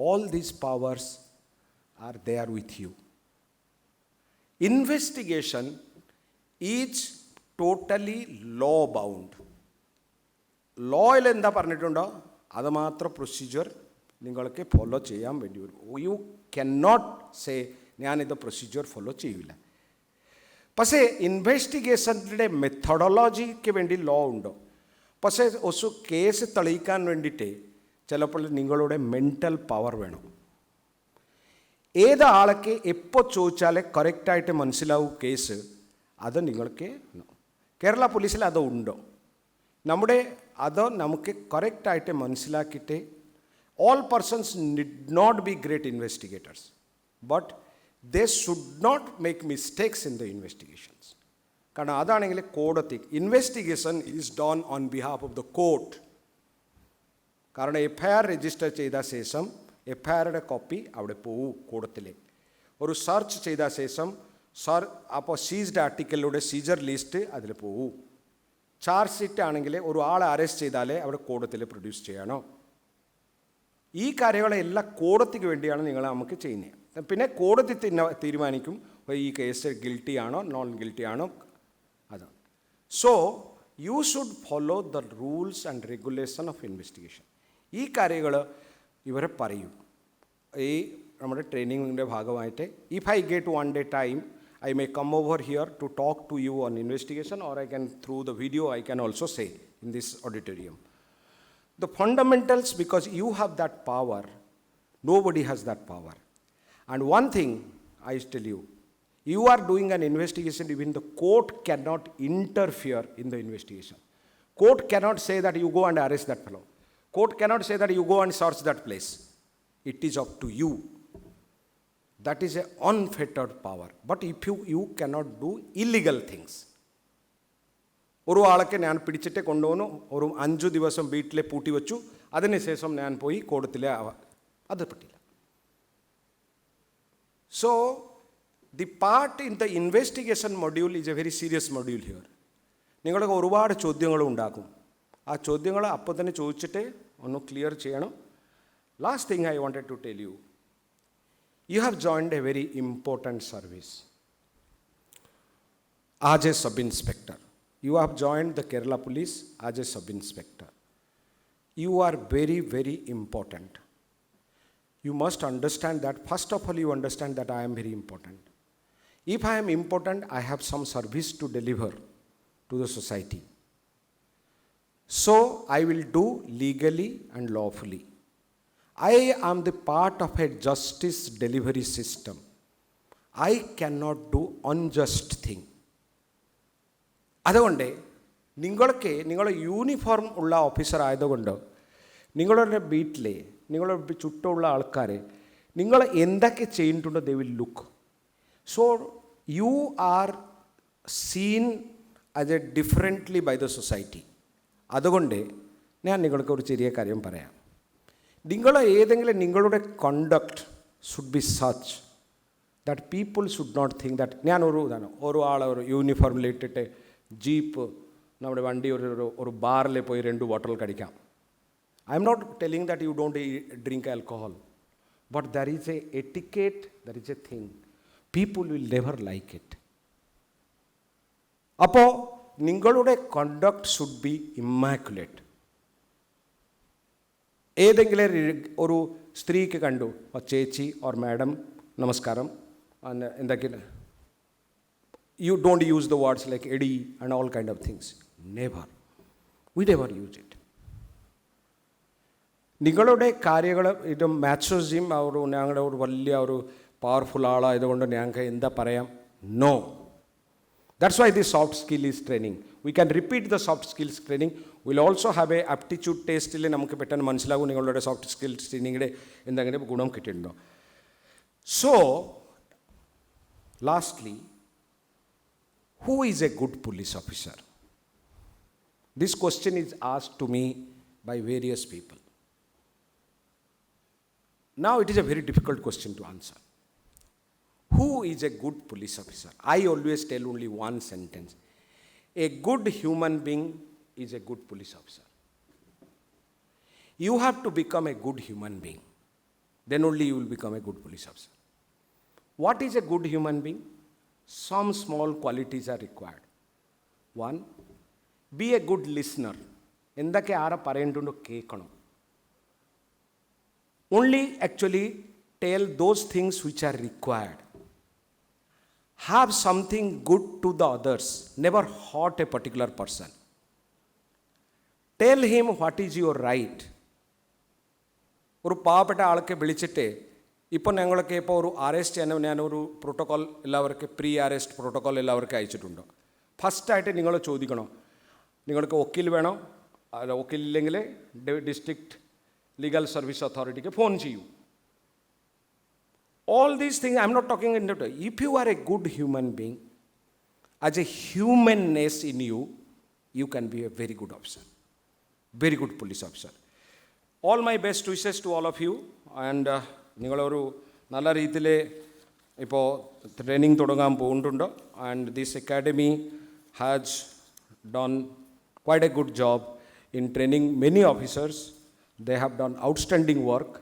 S5: All these powers are there with you. Investigation is totally law bound. ലോയിൽ എന്താ പറഞ്ഞിട്ടുണ്ടോ അത് മാത്രം procedure നിങ്ങൾക്ക് follow ചെയ്യാൻ വേണ്ടി വരും. You can not say ഞാനിത് procedure follow ചെയ്യില്ല. പക്ഷേ ഇൻവെസ്റ്റിഗേഷൻ്റെ മെത്തഡോളജിക്ക് വേണ്ടി ലോ ഉണ്ടോ? പക്ഷേ ഒരു കേസ് തെളിയിക്കാൻ വേണ്ടിയിട്ട് ചിലപ്പോൾ നിങ്ങളുടെ മെൻ്റൽ പവർ വേണം. ഏത് ആൾക്ക് എപ്പോൾ ചോദിച്ചാലേ കറക്റ്റായിട്ട് മനസ്സിലാവും കേസ്, അത് നിങ്ങൾക്ക് കേരള പോലീസിൽ അത് ഉണ്ടോ? നമ്മുടെ അത് നമുക്ക് കറക്റ്റായിട്ട് മനസ്സിലാക്കിയിട്ട് all persons need not be great investigators, but they should not make mistakes in the investigations. കാരണം അതാണെങ്കിൽ കോടതി investigation is done on behalf of the court. കാരണം FIR രജിസ്റ്റർ ചെയ്ത ശേഷം FIRയുടെ കോപ്പി അവിടെ പോവും കോടതിയിലേക്ക്. ഒരു സെർച്ച് ചെയ്ത ശേഷം അപ്പോൾ സീസ്ഡ് ആർട്ടിക്കിളിലൂടെ സീജർ ലിസ്റ്റ് അതിൽ പോവും. ചാർജ് ഷീറ്റ് ആണെങ്കിൽ ഒരു ആളെ അറസ്റ്റ് ചെയ്താലേ അവിടെ കോടതിയിൽ പ്രൊഡ്യൂസ് ചെയ്യണോ. ഈ കാര്യങ്ങളെല്ലാം കോടതിക്ക് വേണ്ടിയാണ് നിങ്ങൾ നമുക്ക് ചെയ്യുന്നത്. പിന്നെ കോടതി തീരുമാനിക്കും ഈ കേസ് ഗിൽറ്റി ആണോ നോൺ ഗിൽറ്റി ആണോ. അതാണ്. So you should follow the rules and regulation of investigation. ഈ കാര്യങ്ങൾ ഇവരെ പറയും ഈ നമ്മുടെ ട്രെയിനിങ്ങിൻ്റെ ഭാഗമായിട്ട്. If I get one day time, I may come over here to talk to you on investigation, or I can, through the video, I can also say in this auditorium. The fundamentals, because you have that power, nobody has that power. And one thing I tell you, you are doing an investigation, even the court cannot interfere in the investigation. Court cannot say that you go and arrest that fellow. Court cannot say that you go and search that place. It is up to you. That is an unfettered power. But if you cannot do illegal things. ഒരു ആളൊക്കെ ഞാൻ പിടിച്ചിട്ട് കൊണ്ടുവന്നു, ഒരു 5 ദിവസം വീട്ടിലെ പൂട്ടി വെച്ചു, അതിനുശേഷം ഞാൻ പോയി കോടതിയിലെ അത് പറ്റില്ല. So the part in the investigation module is A very serious module here. നിങ്ങൾക്ക് ഒരുപാട് ചോദ്യങ്ങൾ ഉണ്ടാക്കും. ആ ചോദ്യങ്ങൾ അപ്പോൾ തന്നെ ചോദിച്ചിട്ട് ഒന്ന് ക്ലിയർ ചെയ്യണം. Last thing I wanted to tell you, you have joined a very important service. As a sub-inspector, you have joined the Kerala Police as a sub-inspector. You are very, very important. You must understand that. First of all, you understand that I am very important. If I am important, I have some service to deliver to the society. So, I will do legally and lawfully. I am the part of a justice delivery system. I cannot do unjust thing. അതുകൊണ്ട് നിങ്ങളുടെ uniform ഉള്ള officer ആയതുകൊണ്ട് നിങ്ങളുടെ വീട്ടിലെ നിങ്ങളുടെ ചുറ്റുമുള്ള ആൾക്കാരെ നിങ്ങൾ എന്തൊക്കെ ചെയ്യുന്നുണ്ടോ they will look. So you are seen as a differently by the society. അതുകൊണ്ട് ഞാൻ നിങ്ങൾക്ക് ഒരു ചെറിയ കാര്യം പറയാം. നിങ്ങളുടെ conduct should be such that people should not think that ഞാൻ ഒരു ആളെ ഒരു യൂണിഫോമിലിട്ടിട്ട് ജീപ്പ് നമ്മുടെ വണ്ടി ഒരു ബാറിൽ പോയി 2 ബോട്ടിൽ കടിക്കാം. I M not telling that you don't drink alcohol, but there is a etiquette, there is a thing people will never like it. അപ്പോൾ നിങ്ങളുടെ കണ്ടക്ട് ഷുഡ് ബി ഇമ്മാക്കുലേറ്റ്. ഏതെങ്കിലും ഒരു സ്ത്രീക്ക് കണ്ടു, ചേച്ചി ഓർ മാഡം നമസ്കാരം, എന്തൊക്കെയാണ്, you don't use the words like Eddie and all kind of things. Never. We never use it. നിങ്ങളുടെ കാര്യങ്ങൾ ഇത് മാച്ചോസിയും ഒരു ഞങ്ങളുടെ ഒരു വലിയ ഒരു പവർഫുൾ ആളായതുകൊണ്ട് ഞങ്ങൾക്ക് എന്താ പറയാം? No. That's why the soft skill is training. We can repeat the soft skills training. Will also have a aptitude ടെസ്റ്റിൽ നമുക്ക് പെട്ടെന്ന് മനസ്സിലാകും നിങ്ങളുടെ സോഫ്റ്റ് സ്കിൽസ് ട്രെയിനിങ്ങിൻ്റെ എന്തെങ്കിലും ഗുണം കിട്ടിയിട്ടുണ്ടോ. So lastly, who is a good police officer? This question is asked to me by various people. Now it is a very difficult question to answer. Who is a good police officer? I always tell only one sentence. A good human being is a good police officer. You have to become a good human being. Then only you will become a good police officer. What is a good human being? Some small qualities are required. One, be a good listener. എന്തൊക്കെ ആരാ പറയേണ്ടുണ്ടോ കേൾക്കണം. Only actually tell those things which are required. Have something good to the others. Never hurt a particular person. Tell him what is your right. ഒരു പാവപ്പെട്ട ആൾക്ക് വിളിച്ചിട്ട് ഇപ്പോൾ ഞങ്ങളൊക്കെ ഇപ്പോൾ ഒരു അറസ്റ്റ് ചെയ്യാൻ ഞാനൊരു പ്രോട്ടോക്കോൾ എല്ലാവർക്കും പ്രീ അറസ്റ്റ് പ്രോട്ടോക്കോൾ എല്ലാവർക്കും അയച്ചിട്ടുണ്ടോ. ഫസ്റ്റായിട്ട് നിങ്ങൾ ചോദിക്കണം, നിങ്ങൾക്ക് വക്കീൽ വേണോ? അല്ല, വക്കീലില്ലെങ്കിൽ ഡിസ്ട്രിക്ട് ലീഗൽ സർവീസ് അതോറിറ്റിക്ക് ഫോൺ ചെയ്യൂ. All these things, I am not talking in that. If you are a good human being, as a humanness in you, you can be a very good officer, very good police officer. All my best wishes to all of you. And നിങ്ങളൊരു നല്ല രീതിയിൽ ഇപ്പോൾ training തുടങ്ങാൻ പോകുന്നുണ്ട്. And this academy has done quite a good job in training many officers. They have done outstanding work,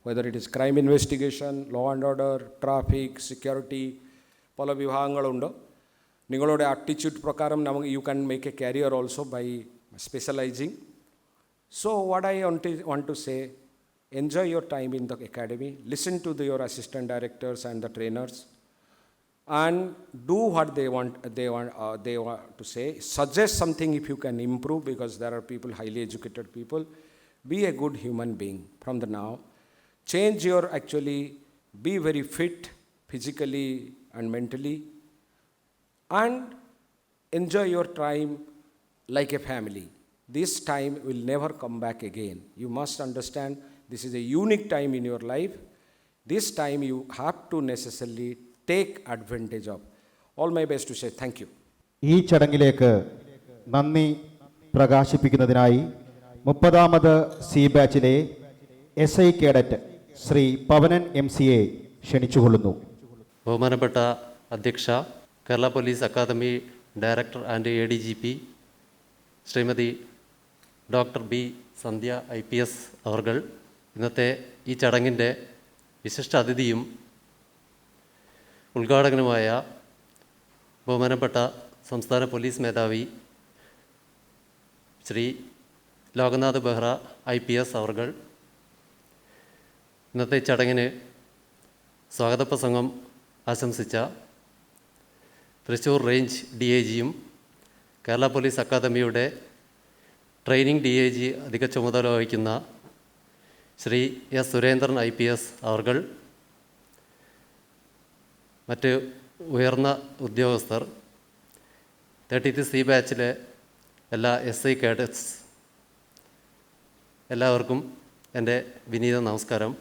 S5: whether it is crime investigation, law and order, traffic, security, പല വിഭാഗങ്ങളുണ്ട്. നിങ്ങളുടെ aptitude പ്രകാരം നമുക്ക് you can make a career also by specializing. So what I want to say, enjoy your time in the academy, listen to your assistant directors and the trainers, and do what they want to say. Suggest something if you can improve, because there are people, highly educated people. Be a good human being from the now. Change your actually, be very fit physically and mentally, and enjoy your time like a family. This time will never come back again. You must understand this is a unique time in your life. This time you have to necessarily take advantage of. All my best to say thank you.
S1: ഈ ചടങ്ങിലേക്ക് നന്ദി പ്രകാശിപ്പിക്കുന്നതിനായി 30ാമത് C ബാച്ചിലെ SI cadet Shri Pavanan MCA ക്ഷണിച്ചുകൊള്ളുന്നു.
S6: ബഹുമാനപ്പെട്ട അധ്യക്ഷ, Kerala police academy director and ADGP Shrimati doctor B. Sandhya IPS അവർകൾ, ഇന്നത്തെ ഈ ചടങ്ങിൻ്റെ വിശിഷ്ട അതിഥിയും ഉദ്ഘാടകനുമായ ബഹുമാനപ്പെട്ട സംസ്ഥാന പോലീസ് മേധാവി ശ്രീ ലോക്നാഥ് ബെഹ്റ IPS അവർകൾ, ഇന്നത്തെ ചടങ്ങിന് സ്വാഗത പ്രസംഗം ആശംസിച്ച തൃശ്ശൂർ റേഞ്ച് DIGയും കേരള പോലീസ് അക്കാദമിയുടെ ട്രെയിനിങ് DIG അധിക ചുമതല വഹിക്കുന്ന ശ്രീ S. സുരേന്ദ്രൻ IPS അവർകൾ, മറ്റ് ഉയർന്ന ഉദ്യോഗസ്ഥർ, 30th സി ബാച്ചിലെ എല്ലാ SI കേഡറ്റ്സ്, എല്ലാവർക്കും എൻ്റെ വിനീത നമസ്കാരം.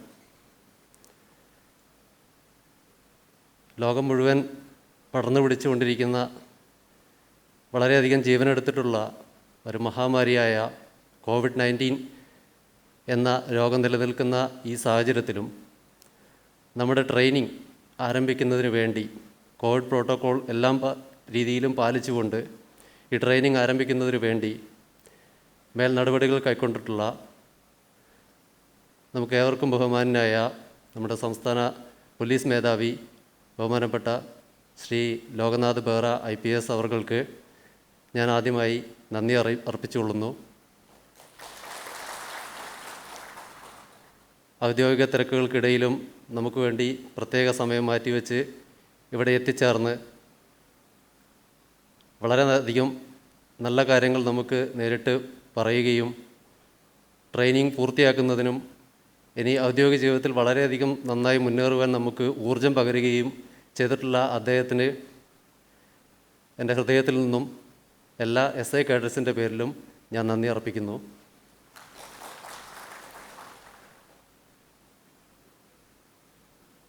S6: ലോകം മുഴുവൻ പടർന്നു പിടിച്ചുകൊണ്ടിരിക്കുന്ന, വളരെയധികം ജീവനെടുത്തിട്ടുള്ള ഒരു മഹാമാരിയായ COVID-19 എന്ന രോഗം നിലനിൽക്കുന്ന ഈ സാഹചര്യത്തിലും നമ്മുടെ ട്രെയിനിങ് ആരംഭിക്കുന്നതിന് വേണ്ടി കോവിഡ് പ്രോട്ടോക്കോൾ എല്ലാം രീതിയിലും പാലിച്ചുകൊണ്ട് ഈ ട്രെയിനിങ് ആരംഭിക്കുന്നതിന് വേണ്ടി മേൽ നടപടികൾ കൈക്കൊണ്ടിട്ടുള്ള നമുക്കേവർക്കും ബഹുമാനായ നമ്മുടെ സംസ്ഥാന പോലീസ് മേധാവി ബഹുമാനപ്പെട്ട ശ്രീ ലോക്നാഥ് ബെഹ്റ IPS അവർക്ക് ഞാൻ ആദ്യമായി നന്ദി അർപ്പിച്ചുകൊള്ളുന്നു. ഔദ്യോഗിക തിരക്കുകൾക്കിടയിലും നമുക്ക് വേണ്ടി പ്രത്യേക സമയം മാറ്റിവെച്ച് ഇവിടെ എത്തിച്ചേർന്ന് വളരെയധികം നല്ല കാര്യങ്ങൾ നമുക്ക് നേരിട്ട് പറയുകയും ട്രെയിനിങ് പൂർത്തിയാക്കുന്നതിനും ഇനി ഔദ്യോഗിക ജീവിതത്തിൽ വളരെയധികം നന്നായി മുന്നേറുവാൻ നമുക്ക് ഊർജം പകരുകയും ചെയ്തിട്ടുള്ള അദ്ദേഹത്തിന് എൻ്റെ ഹൃദയത്തിൽ നിന്നും എല്ലാ SI കേഡേഴ്സിൻ്റെ പേരിലും ഞാൻ നന്ദി അർപ്പിക്കുന്നു.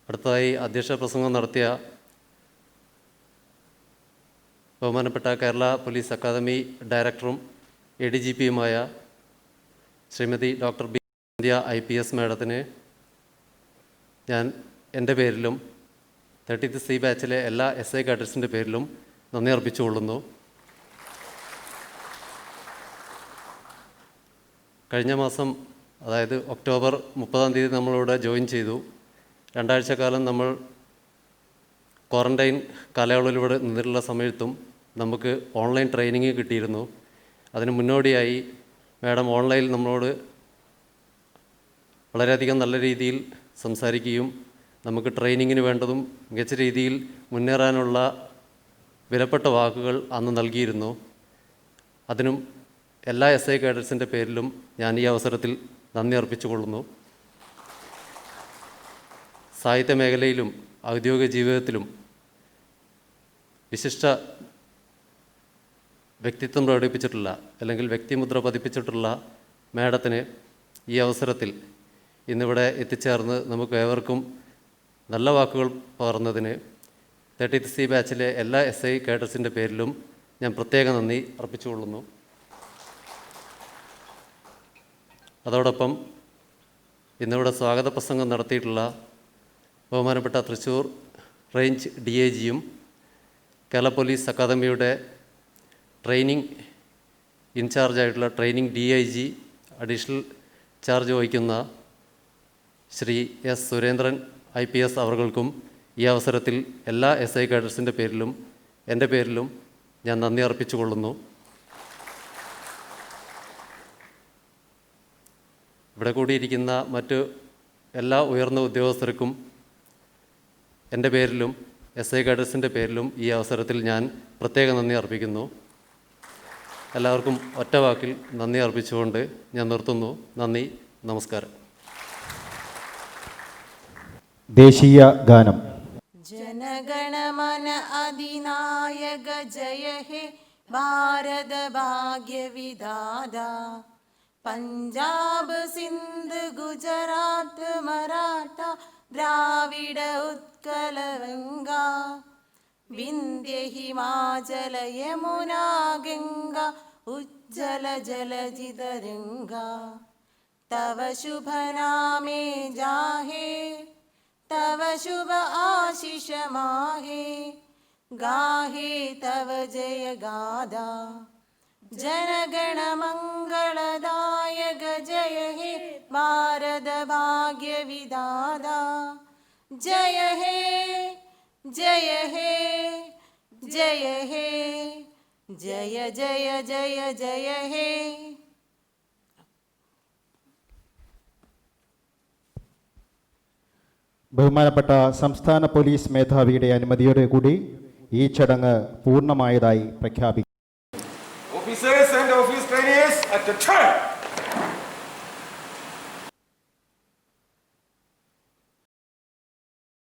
S6: അടുത്തതായി അധ്യക്ഷ പ്രസംഗം നടത്തിയ ബഹുമാനപ്പെട്ട കേരള പോലീസ് അക്കാദമി ഡയറക്ടറും ADGPയുമായ Shrimati doctor B India IPS മാഡത്തിന് ഞാൻ എൻ്റെ പേരിലും 30th C ബാച്ചിലെ എല്ലാ SI കേഡേഴ്സിൻ്റെ പേരിലും നന്ദി അർപ്പിച്ചുകൊള്ളുന്നു. കഴിഞ്ഞ മാസം, അതായത് ഒക്ടോബർ 30-ാം തീയതി നമ്മളിവിടെ ജോയിൻ ചെയ്തു. 2 ആഴ്ചക്കാലം നമ്മൾ ക്വാറൻറ്റൈൻ കാലയളവിലൂടെ നിന്നിട്ടുള്ള സമയത്തും നമുക്ക് ഓൺലൈൻ ട്രെയിനിങ് കിട്ടിയിരുന്നു. അതിന് മുന്നോടിയായി മാഡം ഓൺലൈനിൽ നമ്മളോട് വളരെയധികം നല്ല രീതിയിൽ സംസാരിക്കുകയും നമുക്ക് ട്രെയിനിങ്ങിന് വേണ്ടതും മികച്ച രീതിയിൽ മുന്നേറാനുള്ള വിലപ്പെട്ട വാക്കുകൾ അന്ന് നൽകിയിരുന്നു. അതിനും എല്ലാ SI കേഡേഴ്സിൻ്റെ പേരിലും ഞാൻ ഈ അവസരത്തിൽ നന്ദി അർപ്പിച്ചുകൊള്ളുന്നു. സാഹിത്യ മേഖലയിലും ഔദ്യോഗിക ജീവിതത്തിലും വിശിഷ്ട വ്യക്തിത്വം പ്രകടിപ്പിച്ചിട്ടുള്ള അല്ലെങ്കിൽ വ്യക്തിമുദ്ര പതിപ്പിച്ചിട്ടുള്ള മാഡത്തിന് ഈ അവസരത്തിൽ ഇന്നിവിടെ എത്തിച്ചേർന്ന് നമുക്ക് ഏവർക്കും നല്ല വാക്കുകൾ പകർന്നതിന് 30th C ബാച്ചിലെ എല്ലാ SI കേഡേഴ്സിൻ്റെ പേരിലും ഞാൻ പ്രത്യേക നന്ദി അർപ്പിച്ചുകൊള്ളുന്നു. അതോടൊപ്പം ഇന്നിവിടെ സ്വാഗത പ്രസംഗം നടത്തിയിട്ടുള്ള ബഹുമാനപ്പെട്ട തൃശ്ശൂർ റേഞ്ച് DIGയും കേരള പോലീസ് അക്കാദമിയുടെ ട്രെയിനിങ് ഇൻചാർജായിട്ടുള്ള ട്രെയിനിങ് DIG അഡീഷണൽ ചാർജ് വഹിക്കുന്ന ശ്രീ S സുരേന്ദ്രൻ IPS അവർക്കും ഈ അവസരത്തിൽ എല്ലാ SI കേഡേഴ്സിൻ്റെ പേരിലും എൻ്റെ പേരിലും ഞാൻ നന്ദി അർപ്പിച്ചുകൊള്ളുന്നു. ഇവിടെ കൂടിയിരിക്കുന്ന മറ്റ് എല്ലാ ഉയർന്ന ഉദ്യോഗസ്ഥർക്കും എൻ്റെ പേരിലും SI കേഡേഴ്സിൻ്റെ പേരിലും ഈ അവസരത്തിൽ ഞാൻ പ്രത്യേക നന്ദി അർപ്പിക്കുന്നു. എല്ലാവർക്കും ഒറ്റ വാക്കിൽ നന്ദി അർപ്പിച്ചുകൊണ്ട് ഞാൻ നിർത്തുന്നു. നന്ദി, നമസ്കാരം.
S1: ദേശീയ ഗാനം.
S2: जनगणमन अधिनायक जय हे भारत भाग्य विधाता पंजाब सिंध गुजरात मराठा द्राविड उत्कल गंगा विंध्य हिमाचल यमुना गंगा उज्जल जलजितरंगा तव शुभ नामे जाहे तव शुभ आशीष माहे गाहे तव जय गादा जनगण मंगलदायक जय हे भारत भाग्य विधाता जय हे जय हे जय हे जय जय जय जय हे.
S1: ബഹുമാനപ്പെട്ട സംസ്ഥാന പോലീസ് മേധാവിയുടെ അനുമതിയോടെ കൂടി ഈ ചടങ്ങ് പൂർണ്ണമായതായി പ്രഖ്യാപിക്കും.
S5: Officers and office trainees at the turn.